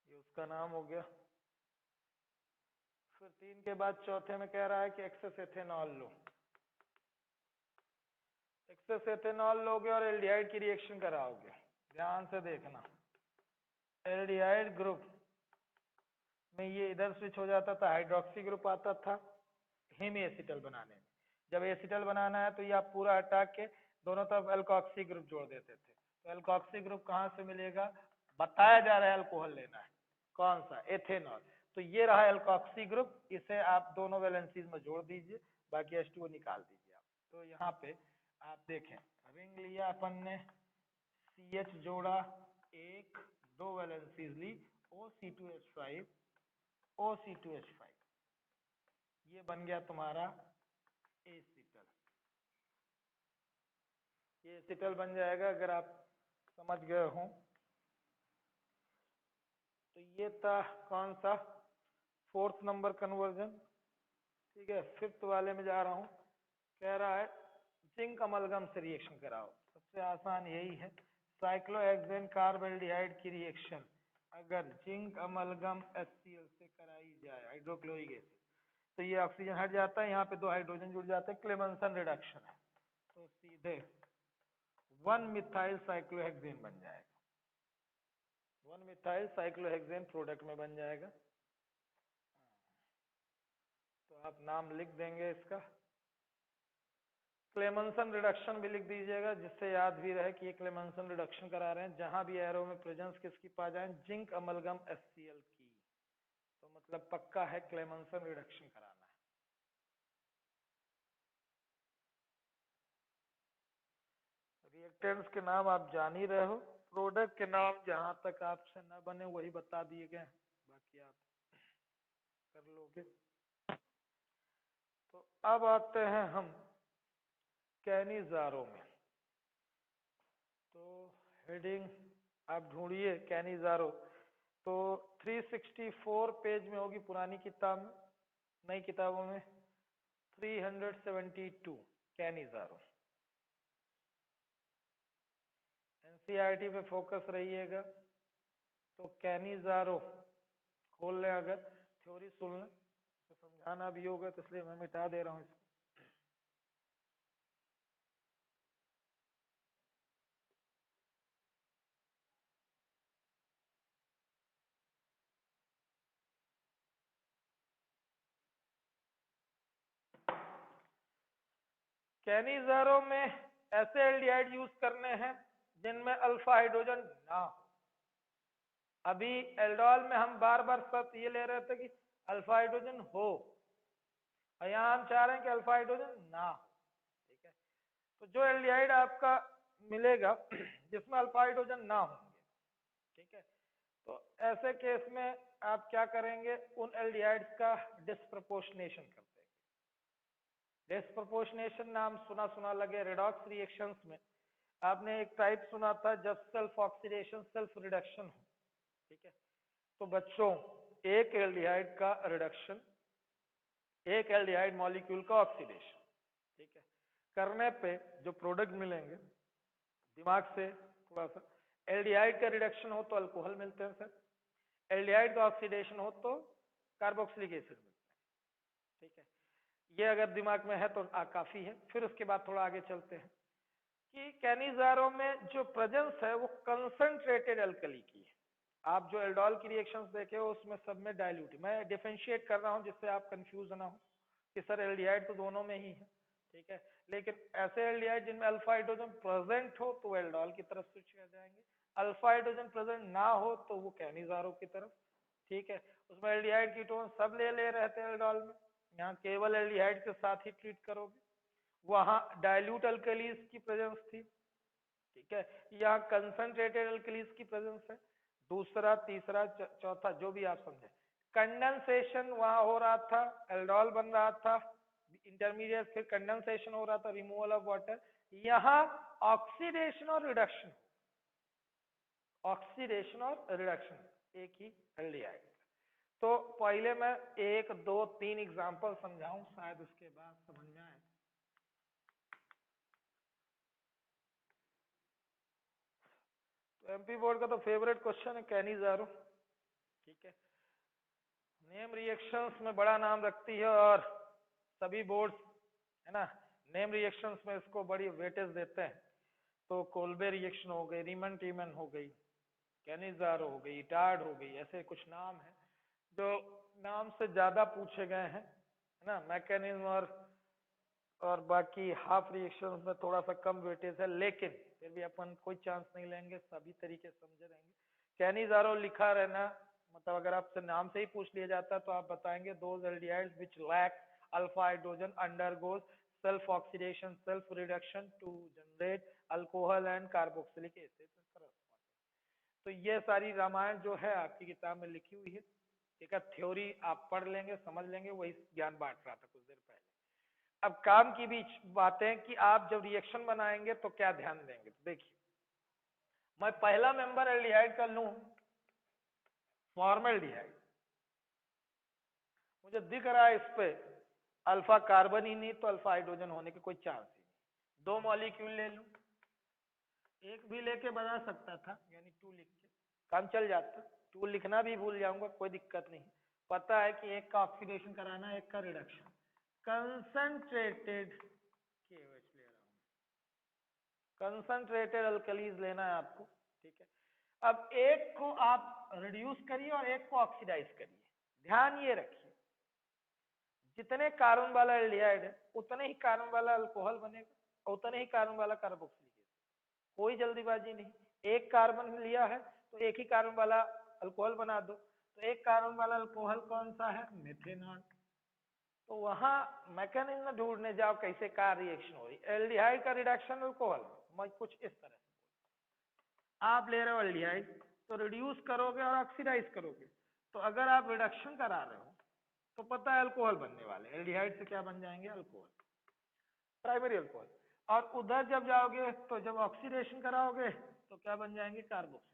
ये उसका नाम हो गया। फिर 3 के बाद चौथे में कह रहा है कि एक्सेस एथेनॉल लो। एक्सेस एथेनॉल लोगे और एल्डिहाइड की रिएक्शन कराओगे। ध्यान से देखना, एल्डिहाइड ग्रुप में ये इधर स्विच हो जाता था, हाइड्रोक्सी ग्रुप आता था हेमी एसिटल बनाने में। जब एसिटल बनाना है तो ये आप पूरा हटा के दोनों तरफ एल्कोक्सी ग्रुप जोड़ देते थे। तो एल्कोक्सी ग्रुप कहाँ से मिलेगा, बताया जा रहा है अल्कोहल लेना है, कौन सा, एथेनॉल। तो ये रहा एल्कोक्सी ग्रुप, इसे आप दोनों वैलेंसीज में जोड़ दीजिए, बाकी H2O निकाल दीजिए आप। तो यहाँ पे आप देखें रिंग लिया अपन ने CH जोड़ा, एक दो वैलेंसीज ली, OC2H5, OC2H5, ये बन गया तुम्हारा एसिटल। ये एसिटल बन जाएगा अगर आप समझ गए हो। तो ये था कौन सा, 4th नंबर कन्वर्जन। ठीक है, 5th वाले में जा रहा हूँ। कह रहा है जिंक अमलगम से रिएक्शन कराओ। सबसे आसान यही है, साइक्लोहेक्सेन कार्बल्डिहाइड की रिएक्शन अगर जिंक अमलगम HCl से कराई जाए, हाइड्रोक्लोरिक एसिड, तो ये ऑक्सीजन हट जाता है, यहाँ पे 2 हाइड्रोजन जुड़ जाते हैं, क्लेमेंसन रिडक्शन है, तो सीधे 1 मिथाइल साइक्लोहेक्सेन बन जाएगा। 1 मिथाइल साइक्लोहेक्सेन प्रोडक्ट में बन जाएगा। तो आप नाम लिख देंगे इसका, क्लेमेंसन रिडक्शन भी लिख दीजिएगा, जिससे याद भी रहे कि ये क्लेमेंसन रिडक्शन करा रहे हैं। जहां भी एरो में प्रेजेंस किसकी पा जाए, जिंक अमलगम HCl की, तो मतलब पक्का है क्लेमेंसन रिडक्शन कराना है। रिएक्टेंट्स के नाम आप जान ही रहे हो, प्रोडक्ट के नाम जहां तक आपसे न बने वही बता दिए गए, बाकी आप कर लोगे। तो अब आते हैं हम कैनिजारो में। तो हेडिंग आप ढूंढिए कैनिजारो, तो 364 पेज में होगी पुरानी किताब में, नई किताबों में 372 कैनिजारो। एनसीईआरटी पे फोकस रहिएगा। तो कैनिजारो खोल लें, अगर थ्योरी सुन लें तो समझाना भी होगा, तो इसलिए मैं मिटा दे रहा हूँ इसको। कैनिजारो में ऐसे एल्डिहाइड यूज करने हैं जिनमें अल्फा हाइड्रोजन ना हो। अभी एल्डोल में हम बार बार शर्त ये ले रहे थे कि अल्फा हाइड्रोजन हो, और यहाँ हम चाह रहे हैं कि अल्फा हाइड्रोजन ना हो। ठीक है, तो जो एल्डिहाइड आपका मिलेगा जिसमें अल्फा हाइड्रोजन ना होंगे, ठीक है, तो ऐसे केस में आप क्या करेंगे, उन एल्डिहाइड्स का डिस्प्रपोर्शनेशन करते हैं। डिस्प्रपोर्शनेशन नाम सुना सुना लगे, रेडॉक्स रिएक्शंस में आपने एक टाइप सुना था जब सेल्फ ऑक्सीडेशन सेल्फ रिडक्शन हो। ठीक है, तो बच्चों एक एल्डिहाइड का रिडक्शन, एक एल्डिहाइड मॉलिक्यूल का ऑक्सीडेशन, ठीक है, करने पे जो प्रोडक्ट मिलेंगे, दिमाग से थोड़ा सा, एल्डिहाइड का रिडक्शन हो तो अल्कोहल मिलते हैं सर, एल्डिहाइड का ऑक्सीडेशन हो तो कार्बोक्सिलिक एसिड मिलते हैं। ठीक है, ये अगर दिमाग में है तो काफी है। फिर उसके बाद थोड़ा आगे चलते हैं कि कैनिजारो में जो प्रेजेंस है वो कंसंट्रेटेड अल्कली की है। आप जो एल्डोल की रिएक्शंस देखे हो उसमें सब में डाइल्यूट, मैं डिफरेंशिएट कर रहा हूं जिससे आप कंफ्यूज ना हो कि सर एल्डिहाइड तो दोनों में ही है। ठीक है, लेकिन ऐसे एल्डिहाइड जिनमें अल्फा हाइड्रोजन प्रेजेंट हो तो एल्डोल की तरफ स्विच कर जाएंगे, अल्फा हाइड्रोजन प्रेजेंट ना हो तो वो कैनिजारो की तरफ। ठीक है, उसमें एल्डिहाइड कीटोन सब ले रहे थे एल्डोल में, यहाँ केवल एल्डिहाइड के साथ ही ट्रीट करोगे। वहां डाइल्यूट अल्कलीज की प्रेजेंस थी। ठीक है, यहाँ कंसंट्रेटेड अल्कलीज की प्रेजेंस है। दूसरा, तीसरा, चौथा, जो भी आप समझे, कंडेंसेशन वहां हो रहा था, एल्डोल बन रहा था, इंटरमीडिएट, फिर कंडेंसेशन हो रहा था, रिमूवल ऑफ वाटर। यहाँ ऑक्सीडेशन और रिडक्शन, ऑक्सीडेशन और रिडक्शन एक ही एल्डिहाइड। तो पहले मैं 1 2 3 एग्जांपल समझाऊं, शायद उसके बाद समझ में आए। तो एमपी बोर्ड का तो फेवरेट क्वेश्चन है कैनिजारो। ठीक है, नेम रिएक्शंस में बड़ा नाम रखती है और सभी बोर्ड्स, है ना, नेम रिएक्शंस में इसको बड़ी वेटेज देते हैं। तो कोल्बे रिएक्शन हो गई, रीमन टीमन हो गई, कैनिजारो हो गई, इटार्ड हो गई, ऐसे कुछ नाम है जो नाम से ज्यादा पूछे गए हैं, है ना। मैकेनिज्म और बाकी हाफ रिएक्शंस में थोड़ा सा कम वेटेज है, लेकिन फिर भी अपन कोई चांस नहीं लेंगे, सभी तरीके समझे रहेंगे। कैनिजारो लिखा रहना, मतलब अगर आपसे नाम से ही पूछ लिया जाता है तो आप बताएंगे those aldehydes which lack alpha hydrogen undergoes self oxidation self reduction to generate alcohol and carboxylic acid. तो ये सारी रामायण जो है आपकी किताब में लिखी हुई है, ठीक है। थ्योरी आप पढ़ लेंगे, समझ लेंगे, वही ज्ञान बांट रहा था कुछ देर पहले। अब काम की बीच बातें कि आप जब रिएक्शन बनाएंगे तो क्या ध्यान देंगे। तो देखिए, मैं पहला मेंबर एल्डिहाइड का लूं, फॉर्मल्डिहाइड, मुझे दिख रहा है इस पे अल्फा कार्बन ही नहीं तो अल्फा हाइड्रोजन होने के कोई चांस ही नहीं। 2 मॉलिक्यूल ले लूं, एक भी लेके बना सकता था, यानी 2 लिख के काम चल जाता। 2 लिखना भी भूल जाऊंगा, कोई दिक्कत नहीं। पता है कि एक का ऑक्सीडेशन कराना है, एक का रिडक्शन। कंसंट्रेटेड KOH ले रहा हूं, कंसंट्रेटेड अल्कलीज लेना है आपको, ठीक है। अब एक को आप रिड्यूस करिए और एक को ऑक्सीडाइज करिए। ध्यान ये रखिए, जितने कार्बन वाला एल्डिहाइड है उतने ही कार्बन वाला अल्कोहल बनेगा, उतने ही कार्बन वाला कार्बोक्सिलिक एसिड। कोई जल्दीबाजी नहीं। एक कार्बन लिया है तो एक ही कार्बन वाला अल्कोहल बना दो। तो एक कार्बन वाला अल्कोहल कौन सा है, मेथेनॉल। तो वहां मैकेनिज्म ढूंढने जाओ कैसे क्या रिएक्शन हो रही। एल्डिहाइड का रिडक्शन अल्कोहल, मैं कुछ इस तरह से, आप ले रहे हो एल्डिहाइड तो रिड्यूस करोगे और ऑक्सीडाइज करोगे। तो अगर आप रिडक्शन करा रहे हो तो पता है अल्कोहल बनने वाले, एल्डिहाइड से क्या बन जाएंगे, अल्कोहल, प्राइमरी अल्कोहल। और उधर जब जाओगे तो जब ऑक्सीडेशन कराओगे तो क्या बन जाएंगे, कार्बोक्सिलिक।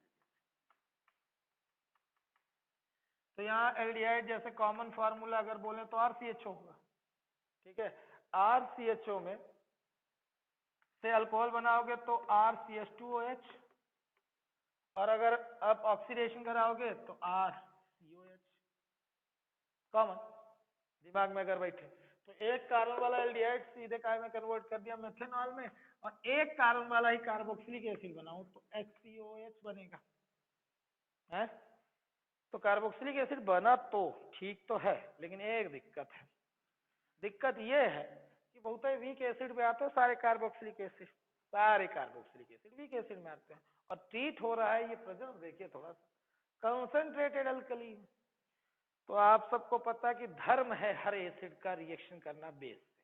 तो यहाँ एल्डिहाइड जैसे कॉमन फार्मूला अगर बोले तो RCHO होगा, ठीक है। RCHO में से अल्कोहल बनाओगे तो RCH2OH, और अगर आप ऑक्सीडेशन कराओगे तो RCOH, कॉमन दिमाग में अगर बैठे। तो एक कार्बन वाला एल्डिहाइड सीधे काय में कन्वर्ट कर दिया, मेथेनॉल में, और एक कार्बन वाला ही कार्बोक्सिलिक एसिड बनाऊं तो HCOH बनेगा, है। तो कार्बोक्सिलिक एसिड बना तो ठीक तो है, लेकिन एक दिक्कत है। दिक्कत ये है कि बहुत वीक एसिड में आते हैं सारे कार्बोक्सिलिक एसिड, सारे कार्बोक्सिलिक एसिड वीक एसिड में आते हैं। और ट्रीट हो रहा है ये प्रेजेंट, देखिए थोड़ा सा कंसंट्रेटेड अल्कली। तो आप सबको पता है कि धर्म है हर एसिड का रिएक्शन करना बेस से।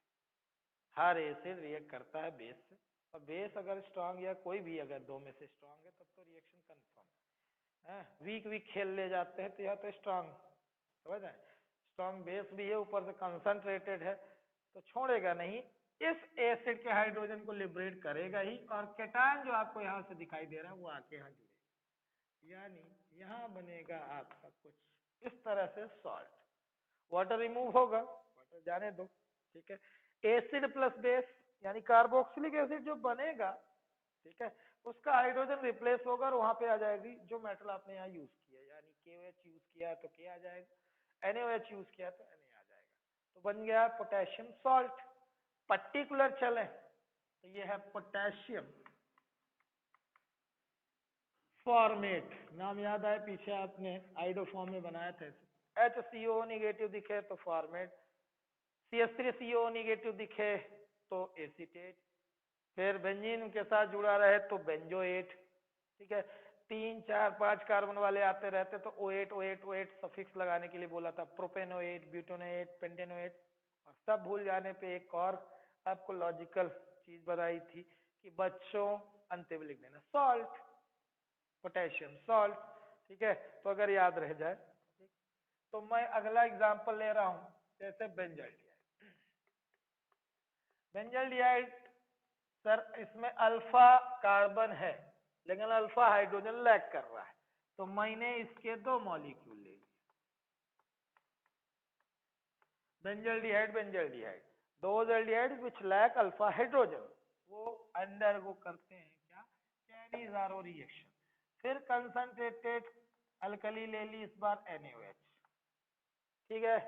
हर एसिड रिएक्ट करता है बेस से, और बेस अगर स्ट्रांग या कोई भी अगर दो में से स्ट्रांग है तब तो रिएक्शन कंफर्म है। वीक वीक खेल ले जाते हैं तो या तो स्ट्रांग, समझ रहे, स्ट्रांग बेस भी है, ऊपर से कंसंट्रेटेड है, तो छोड़ेगा नहीं, इस एसिड के हाइड्रोजन को लिबरेट करेगा ही। और केटायन जो आपको यहाँ से दिखाई दे रहा है वो आके यहाँ जुड़ेगा, यानी यहाँ बनेगा आपका कुछ इस तरह से सॉल्ट। वाटर रिमूव होगा, वाटर जाने दो, ठीक है। एसिड प्लस बेस यानी कार्बोक्सिलिक एसिड जो बनेगा, ठीक है, उसका हाइड्रोजन रिप्लेस होगा और वहां पे आ जाएगी जो मेटल आपने यहाँ यूज किया, यानी KOH यूज किया तो K आ जाएगा, NaOH यूज किया तो Na आ जाएगा। तो बन गया पोटेशियम सॉल्ट। पर्टिकुलर चले तो ये है पोटेशियम फॉर्मेट, नाम याद आए, पीछे आपने आइडो फॉर्म में बनाया था। HCO निगेटिव दिखे तो फॉर्मेट, CH3CO निगेटिव दिखे तो एसीटेट, फिर बेंजीन के साथ जुड़ा रहे तो बेंजोएट, ठीक है। 3 4 5 कार्बन वाले आते रहते तो O8 O8 O8 सफिक्स लगाने के लिए बोला था, प्रोपेनोएट, ब्यूटेनोएट, पेंटेनोएट। और सब भूल जाने पे एक और आपको लॉजिकल चीज बताई थी कि बच्चों अंत में लिख देना सॉल्ट, पोटेशियम सॉल्ट, ठीक है। तो अगर याद रह जाए, तो मैं अगला एग्जांपल ले रहा हूं, जैसे बेंजल्डिहाइड। बेंजल्डिहाइड सर इसमें अल्फा कार्बन है लेकिन अल्फा हाइड्रोजन लैक कर रहा है, तो मैंने इसके 2 मॉलिक्यूल ले लिए, benzaldehyde benzaldehyde. Those aldehyde which lack alpha hydrogen वो अंडरगो करते हैं क्या, कैरिजारो रिएक्शन। फिर कंसंट्रेटेड अल्कली ले ली, इस बार NaOH, ठीक है।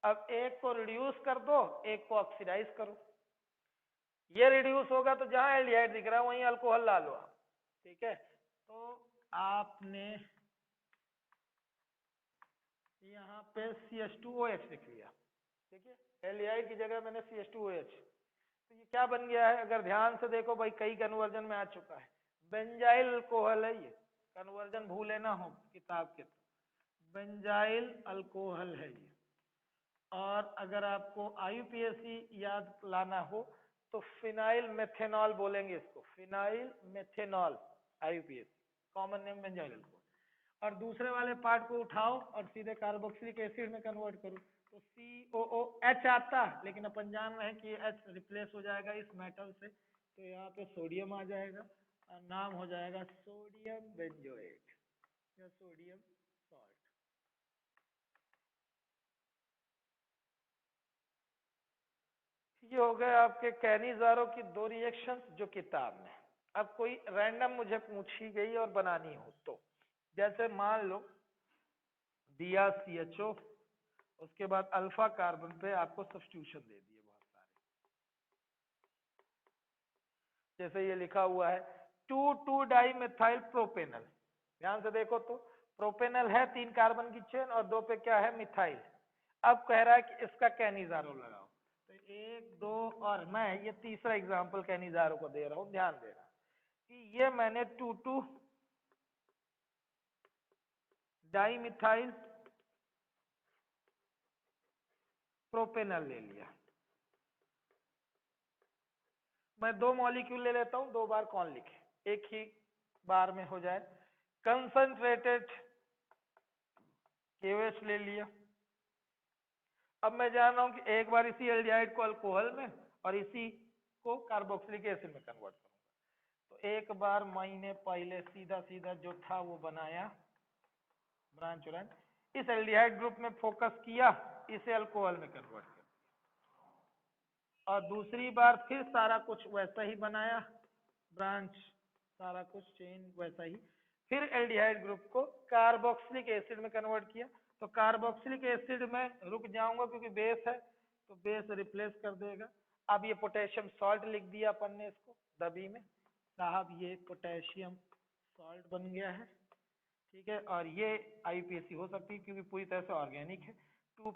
अब एक को रिड्यूस कर दो, एक को ऑक्सीडाइज करो, ये रिड्यूस होगा तो जहां एल्डिहाइड दिख रहा है वहीं अल्कोहल ला लो आप, ठीक है। तो आपने यहाँ पे CH2OH लिख लिया, ठीक है, एल्डिहाइड की जगह मैंने CH2OH। तो ये क्या बन गया है, अगर ध्यान से देखो भाई कई कन्वर्जन में आ चुका है, बेंजाइल अल्कोहल है ये, कन्वर्जन भूले ना हो किताब के, तो बेंजाइल अल्कोहल है ये। और अगर आपको IUPAC याद लाना हो तो फिनाइल मेथेनॉल बोलेंगे इसको, phenyl methanol IUPAC, common name benzoyl alcohol. और दूसरे वाले पार्ट को उठाओ और सीधे कार्बोक्सिलिक एसिड में कन्वर्ट करो, तो COOH आता, लेकिन अपन जान रहे हैं कि H रिप्लेस हो जाएगा इस मेटल से, तो यहाँ पे सोडियम आ जाएगा और नाम हो जाएगा सोडियम बेंजोएट या सोडियम सॉल्ट। ये हो गए आपके कैनिज़ारो की दो रिएक्शन जो किताब में। अब कोई रैंडम मुझे पूछी गई और बनानी हो तो, जैसे मान लो दिया CHO, उसके बाद अल्फा कार्बन पे आपको सब्स्टिट्यूशन दे दिए बहुत सारे, जैसे ये लिखा हुआ है 2,2-डाइमेथाइल प्रोपेनल। ध्यान से देखो तो प्रोपेनल है 3 कार्बन की चेन और 2 पे क्या है, मिथाइल। अब कह रहा है कि इसका कैनिज़ारो लगाओ, तो 1 2 और मैं ये तीसरा एग्जांपल कैनिज़ारो को दे रहा हूं, ध्यान देना कि ये मैंने 2,2-डाइमिथाइल प्रोपेनल ले लिया। मैं 2 मॉलिक्यूल ले लेता हूं, 2 बार कौन लिखे, एक ही बार में हो जाए। कंसंट्रेटेड KOH ले लिया। अब मैं जान रहा हूं कि एक बार इसी एल्डिहाइड को अल्कोहल में और इसी को कार्बोक्सिलिक एसिड में कन्वर्ट करूंगा, तो एक बार मैंने पहले सीधा सीधा जो था वो बनाया ब्रांच लाइन, इस एल्डिहाइड ग्रुप में फोकस किया, इसे अल्कोहल में कन्वर्ट किया, और दूसरी बार फिर सारा कुछ वैसा ही बनाया, ब्रांच सारा कुछ चेन वैसा ही, फिर एल्डिहाइड ग्रुप को कार्बोक्सिलिक एसिड में कन्वर्ट किया। तो कार्बोक्सिलिक एसिड में रुक जाऊंगा क्योंकि बेस है, तो बेस रिप्लेस कर देगा। अब ये पोटेशियम सॉल्ट लिख दिया अपन ने इसको दबी में, साहब ये पोटेशियम सॉल्ट बन गया है, ठीक है। और ये IUPAC हो सकती है क्योंकि पूरी तरह से ऑर्गेनिक है। 2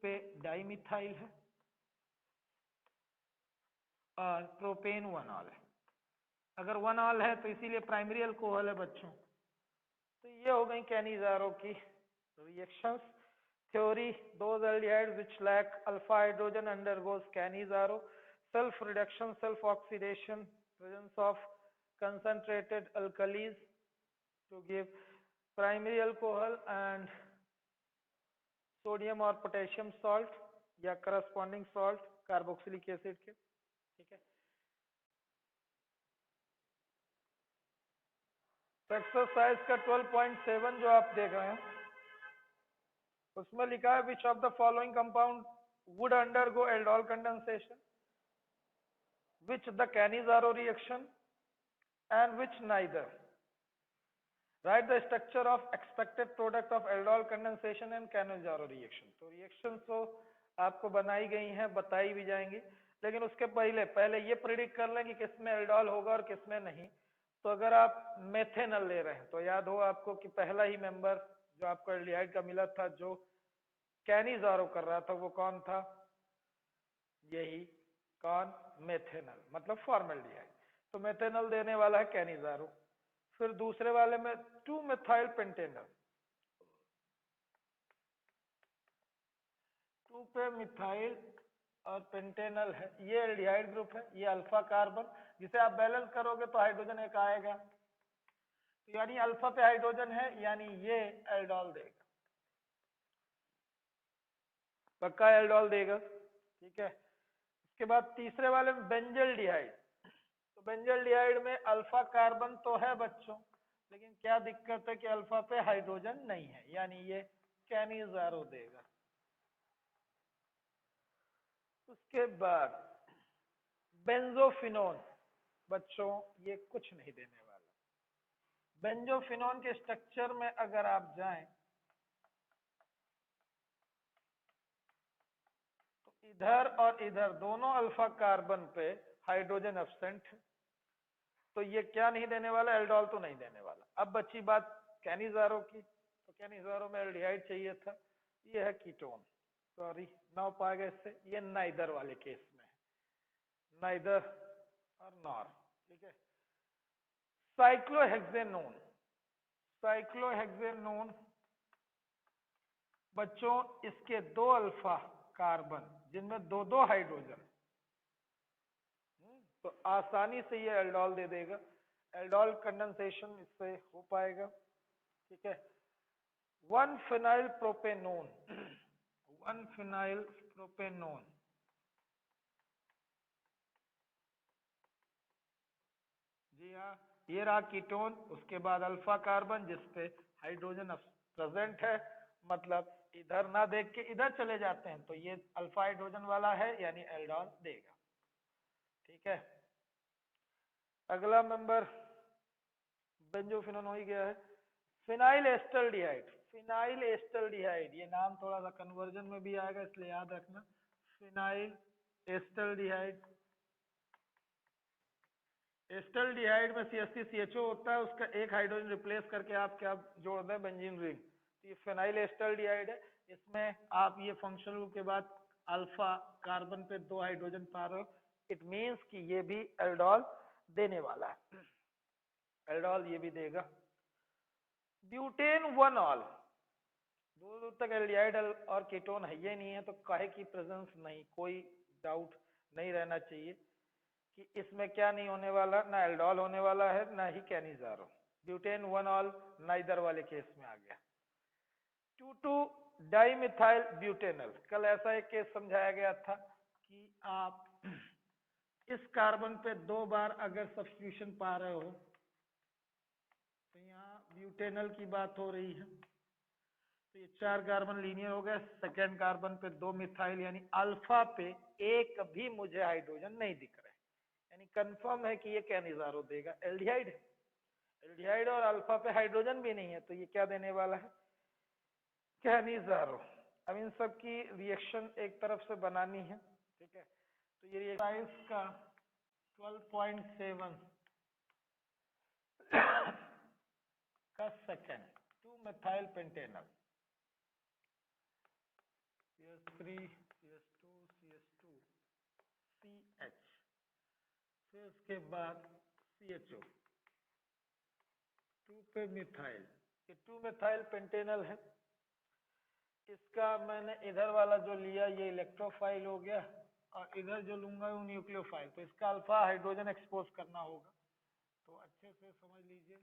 पे डाइमिथाइल है और प्रोपेन 1 ऑल है। अगर 1 ऑल है तो इसीलिए प्राइमरी अल्कोहल है बच्चों। तो ये हो गई कैनिज़ारो की reactions theory. Those aldehydes which lack alpha hydrogen undergoes Cannizzaro, self reduction, self oxidation, presence of concentrated alkalis to give primary alcohol and sodium और पोटेशियम सॉल्ट या करस्पॉन्डिंग सॉल्ट कार्बोक्सिलिक एसिड के, ठीक है। तो exercise का 12.7 जो आप देख रहे हैं उसमें लिखा है which of the following compound would undergo aldol condensation, which the Cannizzaro reaction and which neither. Right the structure of expected product of aldol condensation and Cannizzaro reaction. तो रिएक्शन तो आपको बनाई गई हैं, बताई भी जाएंगी, लेकिन उसके पहले ये प्रिडिक्ट कर लें कि किसमें एल्डोल होगा और किसमें नहीं। तो अगर आप मेथेनल ले रहे हैं तो याद हो आपको कि पहला ही मेंबर जो आपको एल्डिहाइड का मिला था जो कैनिज़ारो कर रहा था वो कौन था, यही कौन, मेथेनल, मतलब फॉर्मल्डिहाइड। तो मेथेनल देने वाला है कैनिज़ारो। फिर दूसरे वाले में 2-मिथाइल पेंटेनल, 2 पे मिथाइल और पेंटेनल है, ये एल्डिहाइड ग्रुप है, ये अल्फा कार्बन, जिसे आप बैलेंस करोगे तो हाइड्रोजन एक आएगा, तो यानी अल्फा पे हाइड्रोजन है, यानी ये एल्डोल देगा, पक्का एल्डोल देगा, ठीक है। उसके बाद तीसरे वाले में बेंजल्डिहाइड, तो बेंजल्डिहाइड में अल्फा कार्बन तो है बच्चों, लेकिन क्या दिक्कत है कि अल्फा पे हाइड्रोजन नहीं है, यानी ये कैनिज़ारो देगा। उसके बाद बेंजोफिनोन, बच्चों ये कुछ नहीं देने वाला। बेंजोफिनोन के स्ट्रक्चर में अगर आप जाएं तो इधर और इधर दोनों अल्फा कार्बन पे हाइड्रोजन एब्सेंट है, तो ये क्या नहीं देने वाला, एल्डोल तो नहीं देने वाला। अब बची बात कैनिज़ारो की, तो कैनिज़ारो में एल्डिहाइड चाहिए था, ये है कीटोन, सॉरी ना हो पाएगा इससे, ये नाइदर वाले केस में है, नाइदर और नॉर, ठीक है। साइक्लोहेक्सेनोन, साइक्लोहेक्सेनोन बच्चों इसके 2 अल्फा कार्बन जिनमें 2-2 हाइड्रोजन, तो आसानी से ये एल्डोल दे देगा। एल्डोल कंडेंसेशन इससे हो पाएगा। ठीक है, 1 फिनाइल प्रोपेनोन 1 फिनाइल प्रोपेनोन, जी हाँ, ये रहा कीटोन, उसके बाद अल्फा कार्बन जिसपे हाइड्रोजन प्रेजेंट है, मतलब इधर ना देख के इधर चले जाते हैं तो ये अल्फा हाइड्रोजन वाला है यानी एल्डोल देगा। ठीक है, अगला मेंबर बेंजोफिनोन हो ही गया है। फिनाइल एस्टल्डिहाइड, फिनाइल एस्टल्डिहाइड, ये नाम थोड़ा सा कन्वर्जन में भी आएगा इसलिए याद रखना। फिनाइल एस्टल्डिहाइड, एस्टल्डिहाइड में CH3 CHO होता है, उसका एक हाइड्रोजन रिप्लेस करके आप क्या जोड़ दें, बेंजीन रिंग। तो ये फिनाइल एस्टल्डिहाइड है, इसमें आप ये फंक्शनल ग्रुप के बाद अल्फा कार्बन पे 2 हाइड्रोजन पा रहे हो, इट मीन्स कि ये भी एल्डोल देने वाला है, एल्डोल ये भी देगा। ब्यूटेन 1 ऑल, दूर दूर तक एल्डिहाइड और कीटोन है ये नहीं है, तो काहे की प्रेजेंस नहीं, कोई डाउट नहीं रहना चाहिए कि इसमें क्या नहीं होने वाला, ना एल्डोल होने वाला है ना ही कैनिजारो। ब्यूटेन 1 ऑल नाइदर वाले केस में आ गया। 2,2 डाइमिथाइल ब्यूटेनल, कल ऐसा एक केस समझाया गया था कि आप इस कार्बन पे 2 बार अगर सब्स्टिट्यूशन पा रहे हो, तो यहाँ ब्यूटेनल की बात हो रही है, तो ये 4 कार्बन लीनियर हो गए, सेकेंड कार्बन पे 2 मिथाइल, यानी अल्फा पे एक भी मुझे हाइड्रोजन नहीं दिख रहा है, यानी कंफर्म है कि ये कैनिजारो देगा, एल्डिहाइड है, एल्डिहाइड और अल्फा पे हाइड्रोजन भी नहीं है, तो ये क्या देने वाला है, कैनिजारो। अब इन सब की रिएक्शन एक तरफ से बनानी है। ठीक है, तो ये रिएक्शन का 12.7 का second 2 methyl Pantanal, CH3 CH2 CH2 CH, फिर उसके बाद CHO 2 पे मिथाइल, ये 2 मिथाइल पेंटेनल है, इसका मैंने इधर वाला जो लिया ये इलेक्ट्रोफाइल हो गया, और इधर जो लूंगा वो न्यूक्लियोफाइल, तो इसका अल्फा हाइड्रोजन एक्सपोज करना होगा, तो अच्छे से समझ लीजिए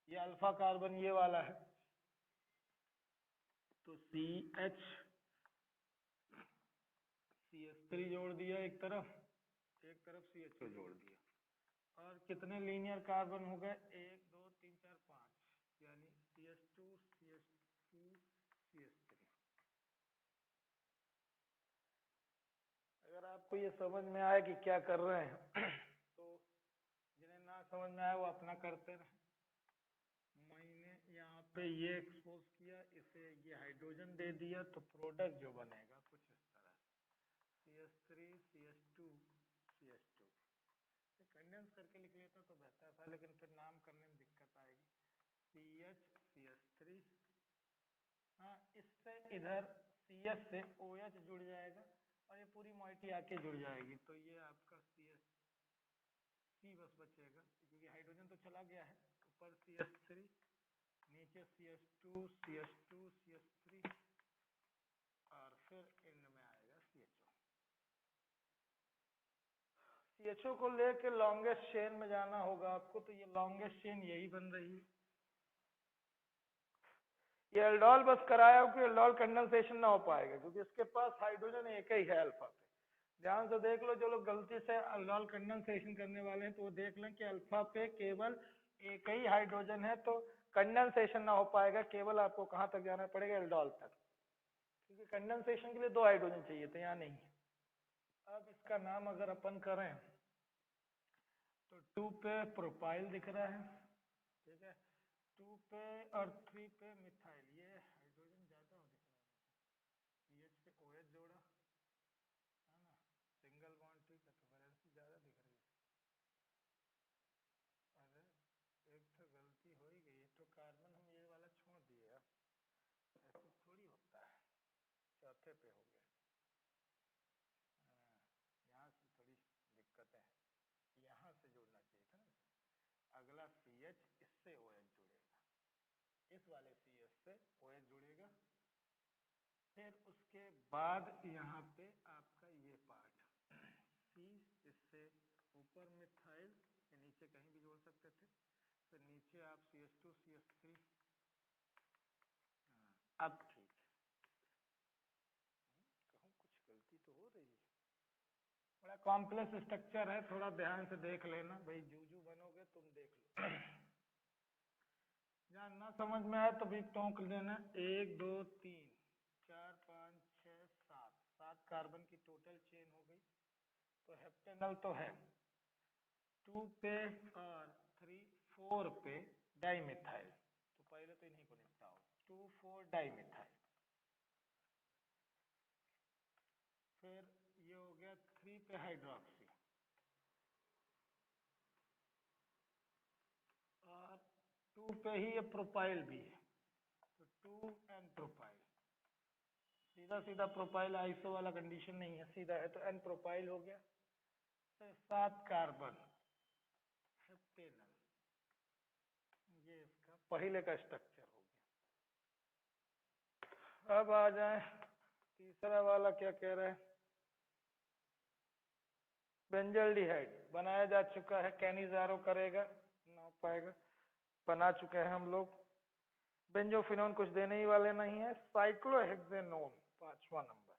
ये अल्फा कार्बन ये वाला है, तो CH CH3 जोड़ दिया एक तरफ CHO जोड़ दिया, और कितने लीनियर कार्बन हो गए, 1 2 3 4 5, यानी CH2 CH2 CH3। अगर आपको ये समझ में आए कि क्या कर रहे हैं तो जिन्हें ना समझ में आया वो अपना करते रहे। मैंने यहाँ पे ये एक्सपोज किया, इसे ये हाइड्रोजन दे दिया, तो प्रोडक्ट जो बनेगा कुछ इस तरह, CH3 CH2 CH2, कंडेंस करके लिख लेता तो बेहतर था, लेकिन फिर नाम करने में दिक्कत आएगी। CH CH3, हाँ इससे इधर CH से OH जुड़ जाएगा और ये पूरी मॉइटी आके जुड़ जाएगी, तो ये आपका CH3 बस बचेगा, क्योंकि हाइड्रोजन तो चला गया है, ऊपर CH3 नीचे CH2 CH2 CH3 और फिर एंड में आएगा CHO। CHO को लेके लॉन्गेस्ट चेन में जाना होगा आपको, तो ये लॉन्गेस्ट चेन यही बन रही है। ये एल्डोल बस कराया हो कि एल्डोल कंडेंसेशन ना हो पाएगा, क्योंकि इसके पास हाइड्रोजन एक ही है अल्फा पे। ध्यान से देख लो, जो लोग गलती से एल्डोल कंडेंसेशन करने वाले हैं तो वो देख लें कि अल्फा पे केवल एक ही हाइड्रोजन है, तो कंडेंसेशन ना हो पाएगा, केवल आपको कहाँ तक जाना पड़ेगा, एल्डोल तक, क्योंकि कंडेंसेशन के लिए 2 हाइड्रोजन चाहिए, तो यहाँ नहीं है। अब इसका नाम अगर अपन करें तो 2 पे प्रोपाइल दिख रहा है, ठीक है, 2 पे और 3 पे मिथाइल, ये हाइड्रोजन ज्यादा हो दिख रहा है, CH पे OH जोड़ा है ना, सिंगल बॉन्ड, ठीक है, तो वैलेंसी ज्यादा दिख रही है। अरे एक तो गलती हो ही गई, तो कार्बन हम ये वाला छोड़ दिए, ऐसे थोड़ी होता है, चौथे पे हो गया, यहाँ से थोड़ी दिक्कत है, यहाँ से जुड़ना चाहिए था ना, अगला CH इससे OH जुड़ेगा, इस वाले CH से OH जुड़ेगा, फिर उसके बाद यहाँ पे आपका ये पार्ट C इससे ऊपर मिथाइल, नीचे कहीं भी जोड़ सकते नीचे आप CH2 CH3। अब ठीक है, कहूँ कुछ गलती तो हो रही है, बड़ा कॉम्प्लेक्स स्ट्रक्चर है, थोड़ा ध्यान से देख लेना भाई, जूजू बनोगे तुम देख लो। जहाँ ना समझ में आए तो भी टोक लेना। 1 2 3 4 5 6 7, 7 कार्बन की टोटल चेन हो गई। तो हेप्टेनल तो है 2 पे और 3 4 पे डाइमिथाइल। तो पहले तो इन्हीं को निपटाओ, 2 4 डाइमिथाइल। फिर ये हो गया 3 पे हाइड्रोक्सी और 2 पे ही ये प्रोपाइल भी है, तो 2 एन प्रोपाइल। सीधा सीधा प्रोपाइल, आइसो वाला कंडीशन नहीं है, सीधा है तो एन प्रोपाइल हो गया। फिर 7 कार्बन हेप्टेनल, ये इसका पहले का स्ट्रक्चर हो गया। अब आ जाए तीसरा वाला, क्या कह रहा है, बेंजल्डिहाइड बनाया जा चुका है, कैनिजारो करेगा ना पाएगा, बना चुके हैं हम लोग। बेंजोफिनोन कुछ देने ही वाले नहीं है। साइक्लोहेक्सेनोन 5वां नंबर,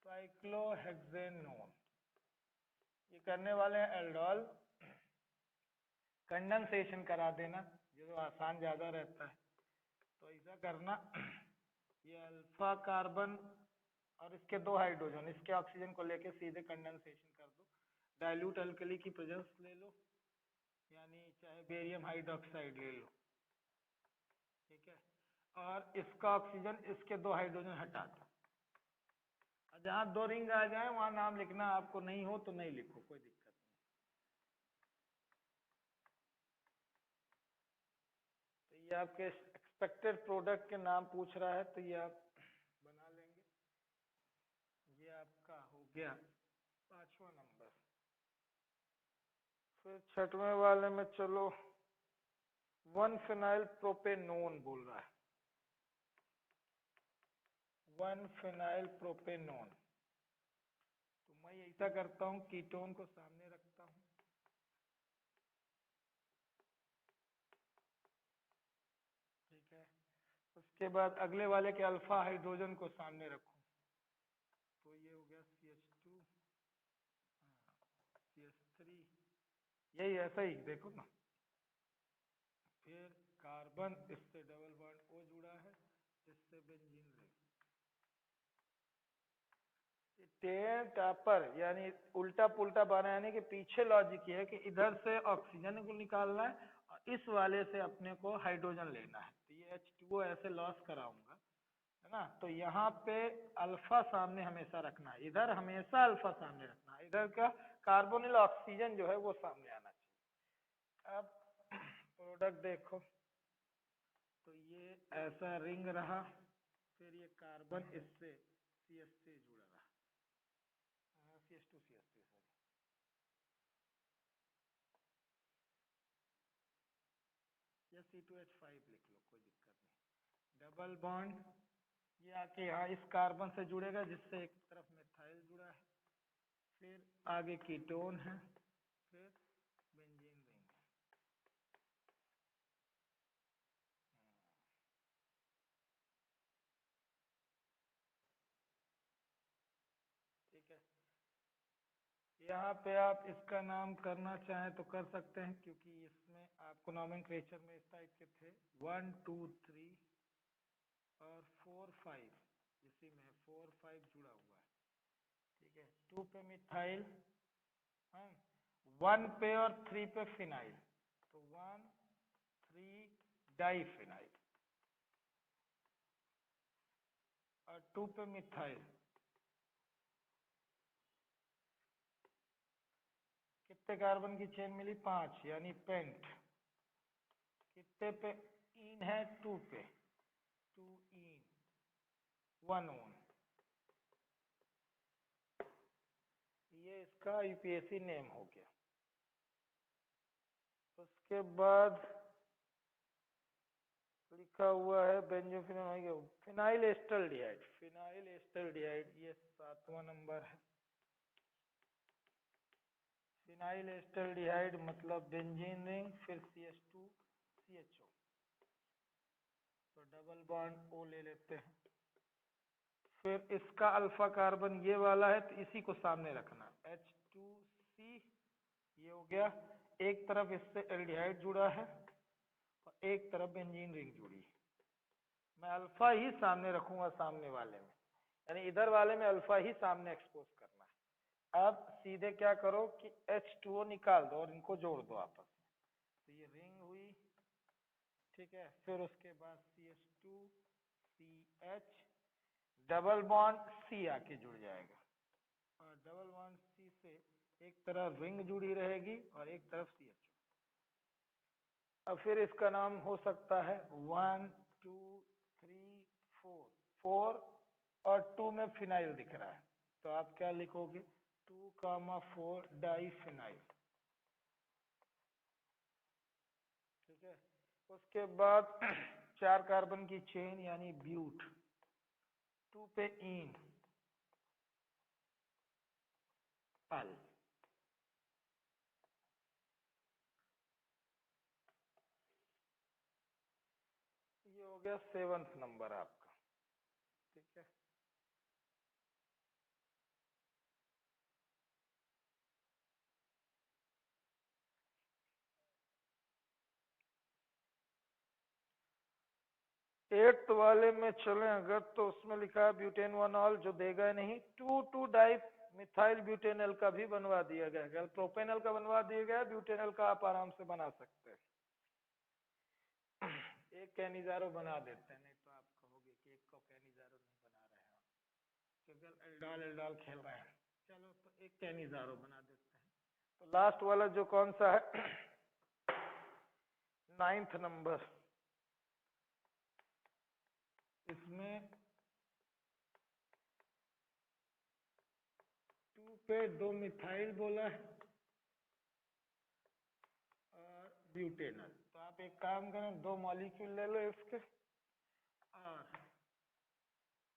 साइक्लोहेक्सेनोन ये करने वाले हैं एल्डोल। कंडेंसेशन करा देना, जो आसान ज्यादा रहता है, तो ऐसा करना, ये अल्फा कार्बन और इसके 2 हाइड्रोजन, इसके ऑक्सीजन को लेके सीधे कंडेंसेशन कर दो। डाइल्यूट अल्कली की प्रेजेंस ले लो, यानी चाहे बेरियम हाइड्रोक्साइड ले लो, ठीक है, और इसका ऑक्सीजन, इसके 2 हाइड्रोजन हटा दो। जहां 2 रिंग आ जाए वहां नाम लिखना, आपको नहीं हो तो नहीं लिखो, कोई दिक्कत नहीं। तो ये आपके एक्सपेक्टेड प्रोडक्ट के नाम पूछ रहा है, तो ये आप बना लेंगे। ये आपका हो गया 5वां नंबर। फिर 6वें वाले में चलो, 1 फिनाइल प्रोपेनोन बोल रहा है, 1 फिनाइल प्रोपेनोन। तो मैं ऐसा करता हूँ, कीटोन को सामने रखता हूँ, ठीक है, उसके बाद अगले वाले के अल्फा हाइड्रोजन को सामने रखूं, तो ये हो गया CH2 CH3, यही ऐसा ही देखो ना। फिर कार्बन, इससे डबल बॉन्ड O जुड़ा है, इससे बेंजीन रिंग। टेन टापर यानी उल्टा पुल्टा बनाने के पीछे लॉजिक ये है कि इधर से ऑक्सीजन को निकालना है और इस वाले से अपने को हाइड्रोजन लेना है। तो ये H2O ऐसे लॉस कराऊंगा, है ना। तो यहाँ पे अल्फा सामने हमेशा रखना है, इधर हमेशा अल्फा सामने रखना है, इधर का कार्बोनिल ऑक्सीजन जो है वो सामने आना चाहिए। अब प्रोडक्ट देखो, तो ये ऐसा रिंग रहा, फिर ये कार्बन इससे CH3 जुड़ा रहा, CH2 CH3 सॉरी, या C2H5 लिख लो, कोई दिक्कत नहीं। डबल बॉन्ड ये आके यहाँ इस कार्बन से जुड़ेगा, जिससे एक तरफ मिथाइल जुड़ा है, फिर आगे कीटोन है, फिर बेंजीन रिंग, ठीक है। यहाँ पे आप इसका नाम करना चाहें तो कर सकते हैं, क्योंकि इसमें आपको नॉमेनक्लेचर में इस टाइप के थे 1 2 3 और 4 5, इसी में 4 5 जुड़ा हुआ है, ठीक है। 2 पे मिथाइल, हाँ, 1 पे और 3 पे फिनाइल, तो 1 3 डाई फिनाइल, और 2 पे मिथाइल, कितने कार्बन की चेन मिली, 5, यानी पेंट। कितने पे इन है, 2 पे, 2 इन 1 ओन। ये इसका यूपीएससी नेम हो गया। उसके बाद लिखा हुआ है benzophenone, phenyl acetaldehyde, phenyl acetaldehyde, ये 7वां नंबर है। फिनाइल एस्टल्डिहाइड मतलब बेंजीन रिंग, फिर CH2 CHO, तो डबल बॉन्ड O ले लेते हैं। फिर इसका अल्फा कार्बन ये वाला है तो इसी को सामने रखना, H2C, ये हो गया। एक तरफ इससे एल्डिहाइड जुड़ा है और एक तरफ बेंजीन रिंग जुड़ी है। मैं अल्फा ही सामने रखूंगा सामने वाले में, यानी इधर वाले में अल्फा ही सामने एक्सपोज करना है। अब सीधे क्या करो कि H2O निकाल दो और इनको जोड़ दो आपस में, तो ये रिंग हुई, ठीक है। फिर उसके बाद CH2 CH, double bond C आके जुड़ जाएगा और डबल बॉन्ड C से एक तरफ रिंग जुड़ी रहेगी और एक तरफ CH। अब फिर इसका नाम हो सकता है 1 2 3 4, 4 और 2 में फिनाइल दिख रहा है, तो आप क्या लिखोगे 2,4 डाइफिनाइल, ठीक है। उसके बाद 4 कार्बन की चेन यानी ब्यूट, 2 पे इन अल, ये हो गया 7th नंबर आपका, ठीक है। एट्थ वाले में चले अगर तो उसमें लिखा है ब्यूटेन वनॉल, जो देगा नहीं। 2 डाई मिथाइल ब्यूटेनल का भी बनवा दिया गया है, प्रोपेनल का बनवा दिया गया है, ब्यूटेनल का आप आराम से बना सकते हैं। एक कैनिजारो बना देते हैं, नहीं तो आप कहोगे कि एक को कैनिजारो नहीं बना रहे हैं क्योंकि एल्डाल एल्डाल खेल रहे हैं। चलो तो एक कैनिजारो बना देते हैं। तो लास्ट वाला जो कौन सा है 9th नंबर, इसमें 2 पे 2 मिथाइल बोला है और ब्यूटेनल, तो आप एक काम करें 2 मॉलिक्यूल ले लो इसके और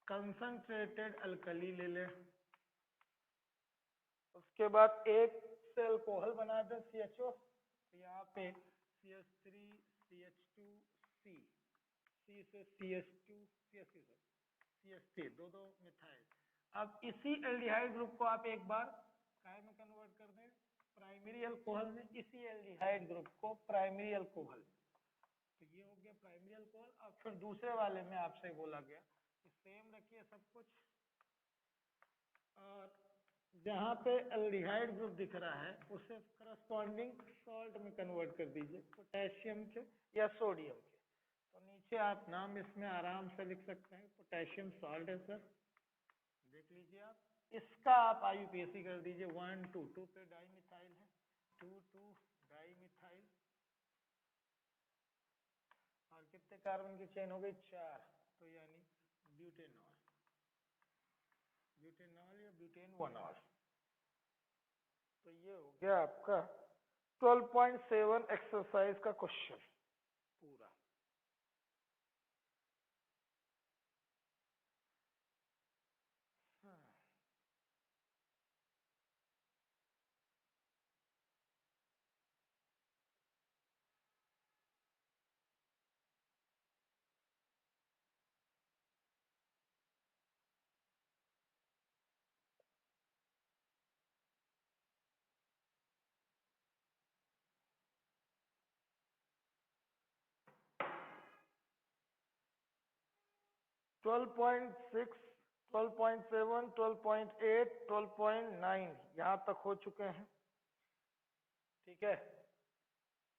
कंसंट्रेटेड अल्कली ले ले। उसके बाद एक से अल्कोहल बना दे CHO, तो यहाँ पे CH3 CH2 C, C से CH2 CH3, दो मिथाइल। अब इसी एल्डिहाइड ग्रुप को आप एक बार काय में कन्वर्ट कर दें, प्राइमरी अल्कोहल में, इसी एल्डिहाइड ग्रुप को प्राइमरी अल्कोहल, तो ये हो गया प्राइमरी अल्कोहल। और फिर दूसरे वाले में आपसे बोला गया कि सेम रखिए सब कुछ, और जहाँ पे एल्डिहाइड ग्रुप दिख रहा है उसे करस्पॉन्डिंग सॉल्ट में कन्वर्ट कर दीजिए, पोटेशियम के या सोडियम के। तो नीचे आप नाम इसमें आराम से लिख सकते हैं, पोटेशियम सॉल्ट है सर, देख लीजिए आप। इसका आप IUPAC कर दीजिए 1 2, 2 पे डाई मिथाइल है, 2 डाई मिथाइल, और कितने कार्बन की चेन हो गई 4, तो यानी ब्यूटेनॉल, ब्यूटेनॉल या ब्यूटेन वनॉल। तो ये हो गया आपका 12.7 एक्सरसाइज का क्वेश्चन पूरा। 12.6, 12.7, 12.8, 12.9 यहाँ तक हो चुके हैं, ठीक है।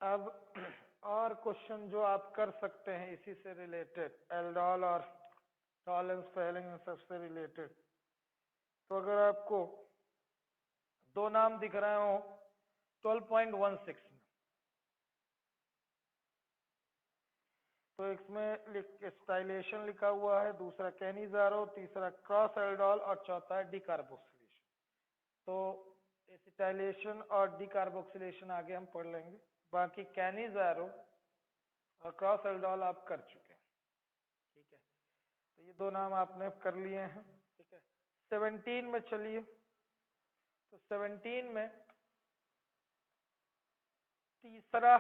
अब और क्वेश्चन जो आप कर सकते हैं इसी से रिलेटेड, एल्डोल और टॉलेंस फेलिंग सबसे रिलेटेड, तो अगर आपको दो नाम दिख रहे हो 12.16 में, तो इसमें स्टाइलेशन लिखा हुआ है, दूसरा कैनिजारो, तीसरा क्रॉस एल्डोल और चौथा है डिकार्बोक्सिलेशन। तो एसिटाइलेशन और डिकार्बोक्सिलेशन आगे हम पढ़ लेंगे, बाकी कैनिजारो और क्रॉस एल्डोल आप कर चुके हैं, ठीक है। तो ये दो नाम आपने कर लिए हैं, ठीक है। 17 में चलिए, तो 17 में तीसरा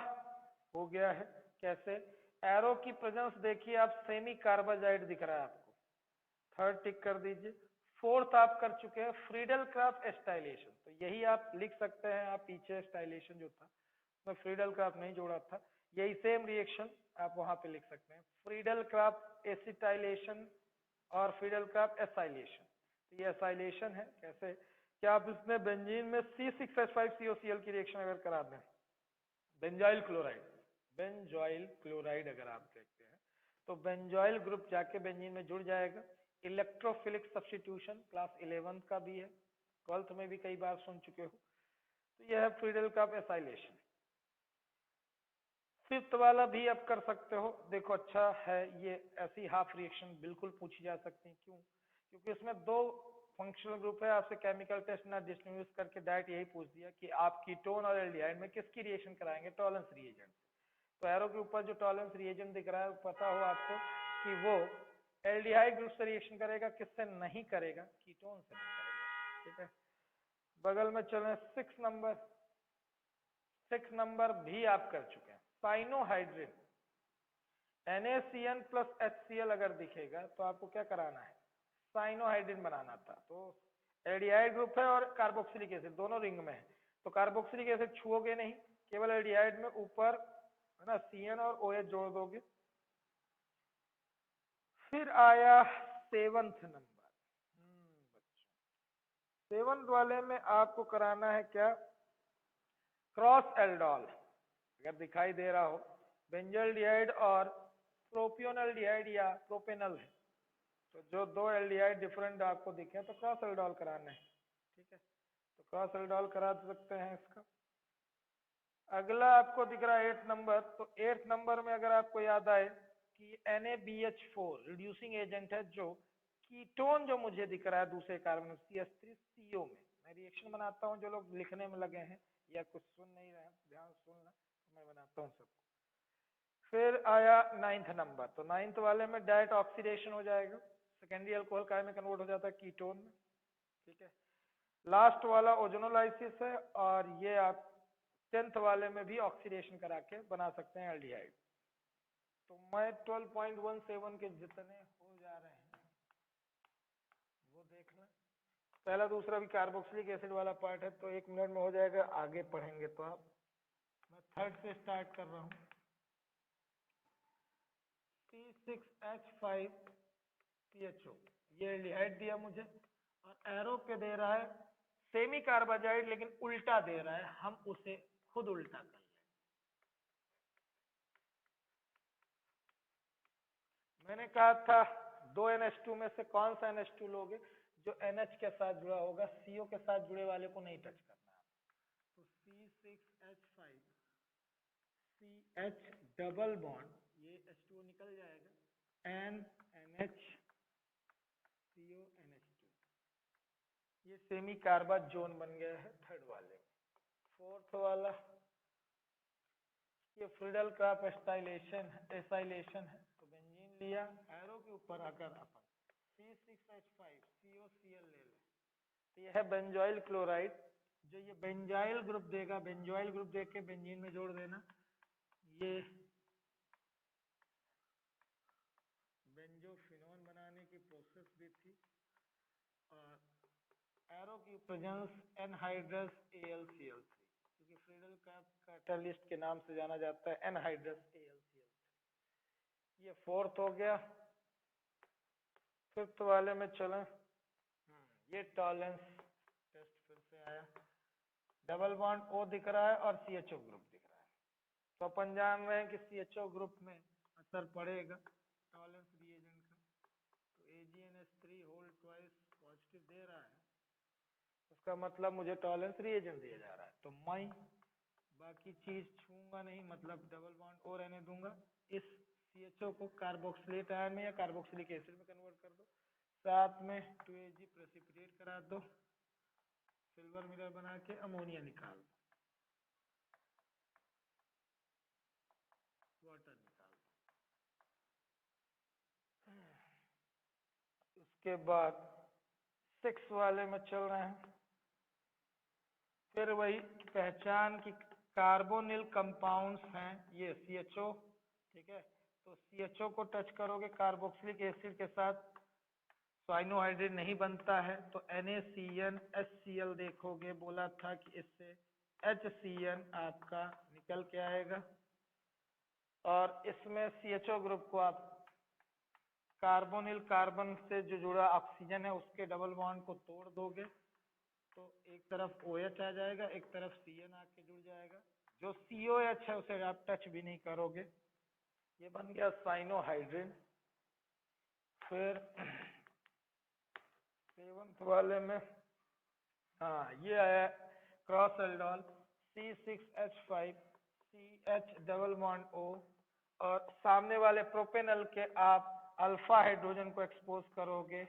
हो गया है कैसे, एरो की प्रेजेंस देखिए आप, सेमी कार्बाजाइड दिख रहा है आपको, थर्ड टिक कर दीजिए। फोर्थ आप कर चुके हैं फ्रीडल क्राफ्ट स्टाइलेशन, तो यही आप लिख सकते हैं, आप पीछे स्टाइलेशन जो था मैं फ्रीडल क्राफ्ट नहीं जोड़ा था, यही सेम रिएक्शन आप वहां पे लिख सकते हैं, फ्रीडल क्राफ्ट एसिटाइलेशन और फ्रीडल क्राफ्ट एसाइलेशन। तो ये एसाइलेशन है कैसे, क्या आप इसमें बेंजीन में C6H5COCl की रिएक्शन अगर करा दें, बेंजाइल क्लोराइड, बेंजॉइल क्लोराइड अगर आप देखते हैं तो बेंजॉइल ग्रुप जाके बेंजीन में जुड़ जाएगा। इलेक्ट्रोफिलिक सब्स्टिट्यूशन क्लास 11 का भी है, 12th में भी कई बार सुन चुके हो। तो यह है फ्रीडल क्राफ्ट एसाइलेशन। फिफ्थ वाला भी आप कर सकते हो, देखो अच्छा है ये, ऐसी हाफ रिएक्शन बिल्कुल पूछी जा सकती है, क्यों, क्योंकि इसमें दो फंक्शनल ग्रुप है, आपसे केमिकल टेस्ट ना डिस्टिंग्विश करके डायरेक्ट यही पूछ दिया कि आप कीटोन और एल्डिहाइड में किसकी रिएक्शन कराएंगे, टॉलरेंस रिएजेंट। तो एरो के ऊपर जो टॉलरेंस रिएजेंट दिख रहा है पता हो आपको कि वो एल्डिहाइड ग्रुप से रिएक्शन करेगा, किससे नहीं करेगा, कीटोन से नहीं करेगा, ठीक है। बगल में चले 6 नंबर, 6 नंबर भी आप कर चुके हैं, साइनोहाइड्रिन, NaCN प्लस HCl अगर दिखेगा तो आपको क्या कराना है, साइनोहाइड्रिन बनाना था। तो एल्डिहाइड ग्रुप है और कार्बोक्सिलिक एसिड दोनों रिंग में है, तो कार्बोक्सिलिक एसिड छुओगे नहीं, केवल एल्डिहाइड में ऊपर है ना CN और OH जोड़ दोगे। फिर आया 7th नंबर, बच्चों 7th वाले में आपको कराना है क्या, क्रॉस एल्डोल अगर दिखाई दे रहा हो, बेंजल्डिहाइड और प्रोपियोनल्डिहाइड या प्रोपेनल है, तो जो दो एल्डिहाइड डिफरेंट आपको दिखे तो क्रॉस एल्डोल कराना है, ठीक है। तो क्रॉस एल्डोल करा सकते हैं इसका। अगला आपको दिख रहा है 8 नंबर, तो 8 नंबर में अगर आपको याद आए कि NaBH4 रिड्यूसिंग एजेंट है, जो कीटोन जो मुझे दिख रहा है दूसरे कार्बन CH3CO में, मैं रिएक्शन बनाता हूँ, जो लोग लिखने में लगे हैं या कुछ सुन नहीं रहे हैं ध्यान सुनना, तो मैं बनाता हूँ सबको। फिर आया 9th नंबर, तो 9th वाले में डायरेक्ट ऑक्सीडेशन हो जाएगा, सेकेंडरी अल्कोहल काय में कन्वर्ट हो जाता है कीटोन में, ठीक है। लास्ट वाला ओजोनोलाइसिस है, और ये आप 10th वाले में भी ऑक्सीडेशन करा के बना सकते हैं एल्डिहाइड। तो मैं 12.17 के जितने हो जा रहे हैं वो देखना, पहला दूसरा भी कार्बोक्सिलिक एसिड वाला पार्ट है, तो 1 मिनट में हो जाएगा, आगे पढ़ेंगे तो आप, मैं थर्ड से स्टार्ट कर रहा हूँ। C6H5CHO ये एल्डिहाइड दिया मुझे, और एरो पे दे रहा है सेमी कार्बाजाइड, लेकिन उल्टा दे रहा है, हम उसे खुद उल्टा कर लें। मैंने कहा था 2 NH2 में से कौन सा NH2 लोगे, जो NH के साथ जुड़ा होगा, CO के साथ जुड़े वाले को नहीं टच करना है। तो C6H5CH डबल बॉन्ड, ये H2O निकल जाएगा, NH CO NH2, ये सेमी कार्बा जोन बन गया है थर्ड वाले। फोर्थ वाला ये फ्रीडल क्राफ्ट एसाइलेशन है, तो बेंजीन लिया, एरो के ऊपर आकर अपन C6H5COCl ले लें, तो ये है बेंजॉइल क्लोराइड, जो ये बेंजाइल ग्रुप देगा, बेंजॉइल ग्रुप देख के बेंजीन में जोड़ देना। ये बेंजोफिनोन बनाने की प्रोसेस भी थी, और एरो की प्रेजेंस एनहाइड्रस AlCl3, क्योंकि फ्रीडल क्राफ्ट कैटलिस्ट के नाम से जाना जाता है एनहाइड्रस AlCl3। ये फोर्थ हो गया। फिफ्थ वाले में चलें, ये टॉलरेंस टेस्ट फिर से आया, डबल बॉन्ड O दिख रहा है और CHO ग्रुप दिख रहा है, तो अपन जान रहे हैं कि CHO ग्रुप में असर पड़ेगा टॉलरेंस रिएजेंट का, तो AgNH3 होल ट्वाइस पॉजिटिव दे रहा है, उसका मतलब मुझे टॉलरेंस रिएजेंट दिया जा रहा है, तो मैं बाकी चीज छूंगा नहीं, मतलब डबल बॉन्ड O रहने दूंगा, इस CHO को कार्बोक्सिलेट आयन में या कार्बोक्सिलिक एसिड में कन्वर्ट कर दो, साथ में 2Ag प्रेसिपिटेट करा दो, सिल्वर मिरर बना के अमोनिया निकाल दो, वाटर निकाल दो। उसके बाद 6 वाले में चल रहे हैं, फिर वही पहचान की कार्बोनिल कंपाउंड्स हैं ये CHO, ठीक है। तो CHO को टच करोगे कार्बोक्सिलिक एसिड के साथ, साइनोहाइड्रेट नहीं बनता है, तो NaCN देखोगे, बोला था कि इससे HCN आपका निकल के आएगा, और इसमें CHO ग्रुप को आप कार्बोनिल कार्बन से जो जुड़ा ऑक्सीजन है उसके डबल बॉन्ड को तोड़ दोगे तो एक तरफ OH आ जाएगा, एक तरफ CN आके जुड़ जाएगा। जो COH है उसे आप टच भी नहीं करोगे, ये बन गया साइनोहाइड्रिन। फिर 7th वाले में हाँ ये आया cross aldol C6H5 CH double bond O, और सामने वाले प्रोपेनल के आप अल्फा हाइड्रोजन को एक्सपोज करोगे,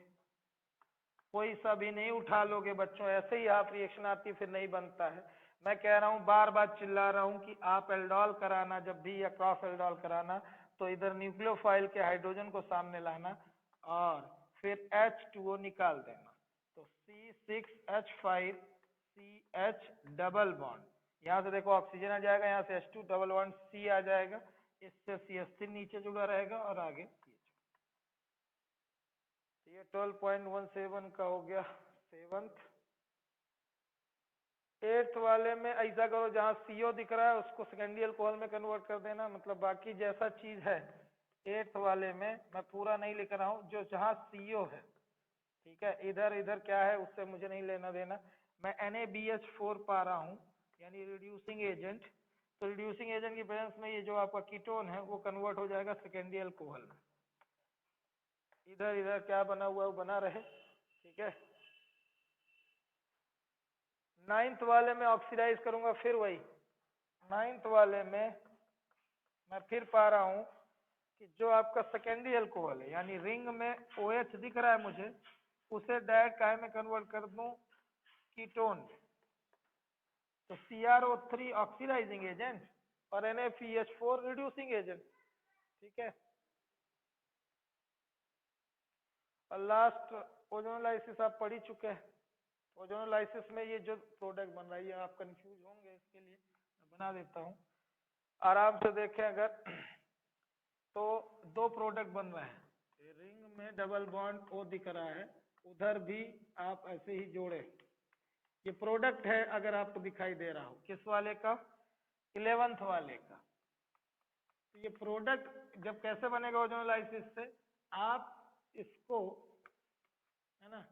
कोई सा भी नहीं उठा लोगे बच्चों, ऐसे ही आप रिएक्शन आती फिर नहीं बनता है। मैं कह रहा हूँ, बार बार चिल्ला रहा हूँ कि आप एल्डोल कराना जब भी या क्रॉस एल्डोल कराना तो इधर न्यूक्लियोफाइल के हाइड्रोजन को सामने लाना और फिर H2O निकाल देना, तो C6H5 CH डबल बॉन्ड, यहाँ से देखो ऑक्सीजन आ जाएगा, यहाँ से H2 डबल बॉन्ड C आ जाएगा, इससे CH3 नीचे जुड़ा रहेगा और आगे CH। ये 12.17 का हो गया 7th। 8th वाले में ऐसा करो, जहाँ CO दिख रहा है उसको सेकेंडरी अल्कोहल में कन्वर्ट कर देना, मतलब बाकी जैसा चीज है 8th वाले में मैं पूरा नहीं लिख रहा हूँ, जो जहाँ CO है, ठीक है, इधर इधर क्या है उससे मुझे नहीं लेना देना, मैं NaBH4 पा रहा हूँ यानी रिड्यूसिंग एजेंट, तो रिड्यूसिंग एजेंट की प्रेजेंस में ये जो आपका कीटोन है वो कन्वर्ट हो जाएगा सेकेंडरी अल्कोहल में, इधर इधर क्या बना हुआ है वो बना रहे, ठीक है। 9th वाले में ऑक्सीडाइज करूंगा, फिर वही 9th वाले में मैं फिर पा रहा हूं कि जो आपका सेकेंडरी अल्कोहल है यानी रिंग में OH दिख रहा है मुझे, उसे डायरेक्ट काय में कन्वर्ट कर दूं, कीटोन में, तो CrO3 ऑक्सीडाइजिंग एजेंट और NaPH4 रिड्यूसिंग एजेंट, ठीक है। और लास्ट ओजोनोलाइसिस आप पढ़ ही चुके हैं, ओजोनोलाइसिस में ये जो प्रोडक्ट बन रहा है, ये आप कंफ्यूज होंगे, इसके लिए मैं बना देता हूँ, आराम से देखें अगर, तो 2 प्रोडक्ट बन रहे हैं, रिंग में डबल बॉन्ड O दिख रहा है, उधर भी आप ऐसे ही जोड़े, ये प्रोडक्ट है अगर आपको दिखाई दे रहा हो, किस वाले का, 11th वाले का। तो ये प्रोडक्ट जब कैसे बनेगा ओजोनोलाइसिस से, आप इसको है ना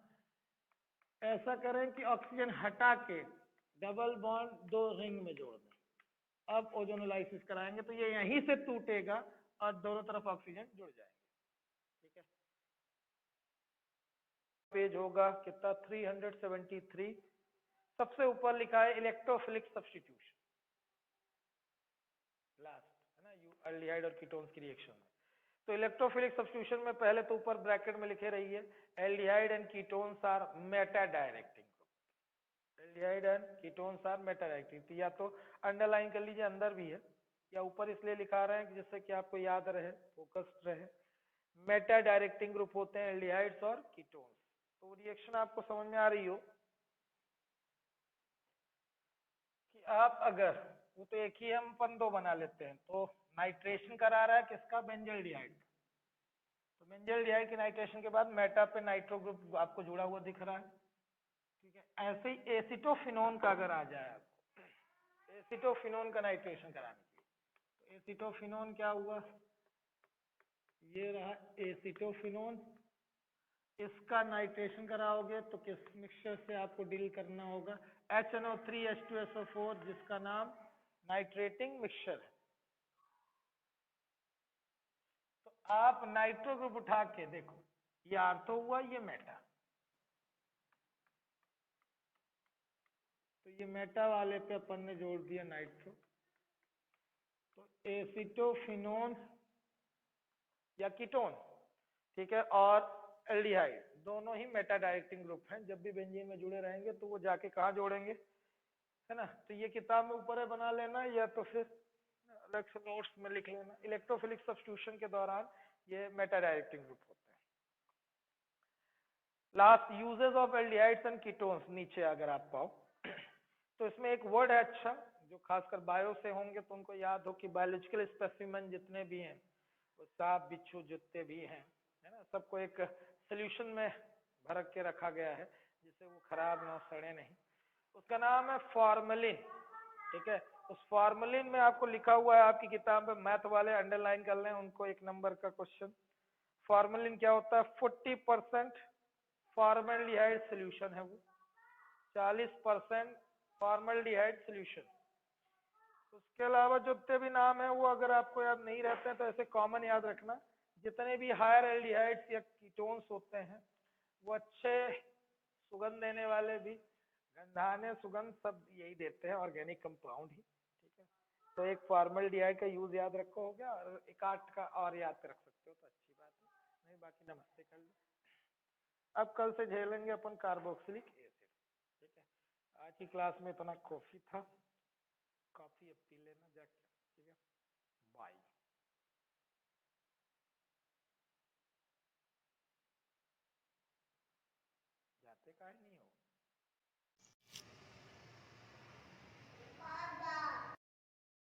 ऐसा करें कि ऑक्सीजन हटा के डबल बॉन्ड 2 रिंग में जोड़ दें, अब ओजोनोलाइसिस कराएंगे तो ये यहीं से टूटेगा और दोनों तरफ ऑक्सीजन जुड़ जाएंगे, ठीक है। पेज होगा कितना, 373, सबसे ऊपर लिखा है इलेक्ट्रोफिलिक सब्स्टिट्यूशन, लास्ट है ना, एल्डिहाइड और कीटोन्स की रिएक्शन में। तो इलेक्ट्रोफिलिक सब्स्टिट्यूशन में पहले तो ऊपर ब्रैकेट में लिखे रहिए, aldehyde and ketones are meta directing, aldehyde and ketones are meta directing, तो या तो अंडरलाइन कर लीजिए, अंदर भी है, या ऊपर इसलिए लिखा रहे हैं कि जिससे कि आपको याद रहे, फोकस्ड रहे। मेटा डायरेक्टिंग ग्रुप होते हैं एल्डिहाइड्स और कीटोन्स। तो रिएक्शन आपको समझ में आ रही हो कि आप अगर, वो तो एक ही हम अपन 2 बना लेते हैं, तो नाइट्रेशन करा रहा है किसका, बेंजल्डिहाइड, तो बेंजल्डिहाइड की नाइट्रेशन के बाद मेटा पे नाइट्रो ग्रुप आपको जुड़ा हुआ दिख रहा है, ठीक है। ऐसे ही एसिटोफिनोन का अगर आ जाए आपको, एसिटोफिनोन का नाइट्रेशन कराने के लिए, तो एसिटोफिनोन क्या हुआ, ये रहा एसिटोफिनोन, इसका नाइट्रेशन कराओगे तो किस मिक्सचर से आपको डील करना होगा, HNO3H2SO4, जिसका नाम नाइट्रेटिंग मिक्सचर है। तो आप नाइट्रो ग्रुप उठा के देखो, ये आर्थो हुआ, ये मेटा, तो ये मेटा वाले पे अपन ने जोड़ दिया नाइट्रो, तो एसिटोफिनोन या कीटोन, ठीक है, और एल्डिहाइड दोनों ही मेटा डायरेक्टिंग ग्रुप हैं, जब भी बेंजीन में जुड़े रहेंगे तो वो जाके कहाँ जोड़ेंगे, है ना। तो ये किताब में ऊपर है, बना लेना, या तो फिर अलग से नोट्स में लिख लेना, इलेक्ट्रोफिलिक सब्स्टिट्यूशन के दौरान ये मेटा डायरेक्टिंग ग्रुप होते हैं। Last uses of aldehydes and ketones, नीचे अगर आप पाओ तो इसमें एक वर्ड है अच्छा जो खासकर बायो से होंगे तो उनको याद हो कि बायोलॉजिकल स्पेसिमेन जितने भी हैं, वो सांप बिच्छू जितने भी हैं, है ना, सबको एक सोल्यूशन में भर के रखा गया है जिससे वो खराब ना सड़े नहीं। उसका नाम है फॉर्मेलिन। ठीक है, उस फॉर्मेलिन में आपको लिखा हुआ है, आपकी किताब में मैथ वाले अंडरलाइन कर लें उनको, 1 नंबर का क्वेश्चन। फॉर्मेलिन क्या होता है? 40% फॉर्मेल्डिहाइड सोल्यूशन है वो, 40% फॉर्मेल्डिहाइड सोल्यूशन। उसके अलावा जितने भी नाम है वो अगर आपको याद नहीं रहते हैं तो ऐसे कॉमन याद रखना, जितने भी हायर एल्डिहाइड्स या कीटोन्स होते हैं वो अच्छे सुगंध देने वाले भी, गंधाने सुगंध सब यही देते हैं, ऑर्गेनिक कंपाउंड ही। ठीक है, तो एक फॉर्मल्डिहाइड का यूज याद रखो हो गया, और एक आठ का और याद रख सकते हो तो अच्छी बात है, नहीं बाकी नमस्ते कर लो। अब कल से झेलेंगे अपन कार्बोक्सिलिक एसिड। ठीक है, आज की क्लास में इतना कॉफी था, कॉफी अब पी लेना जाके। ठीक है, बाय। जाते काहे नहीं हो?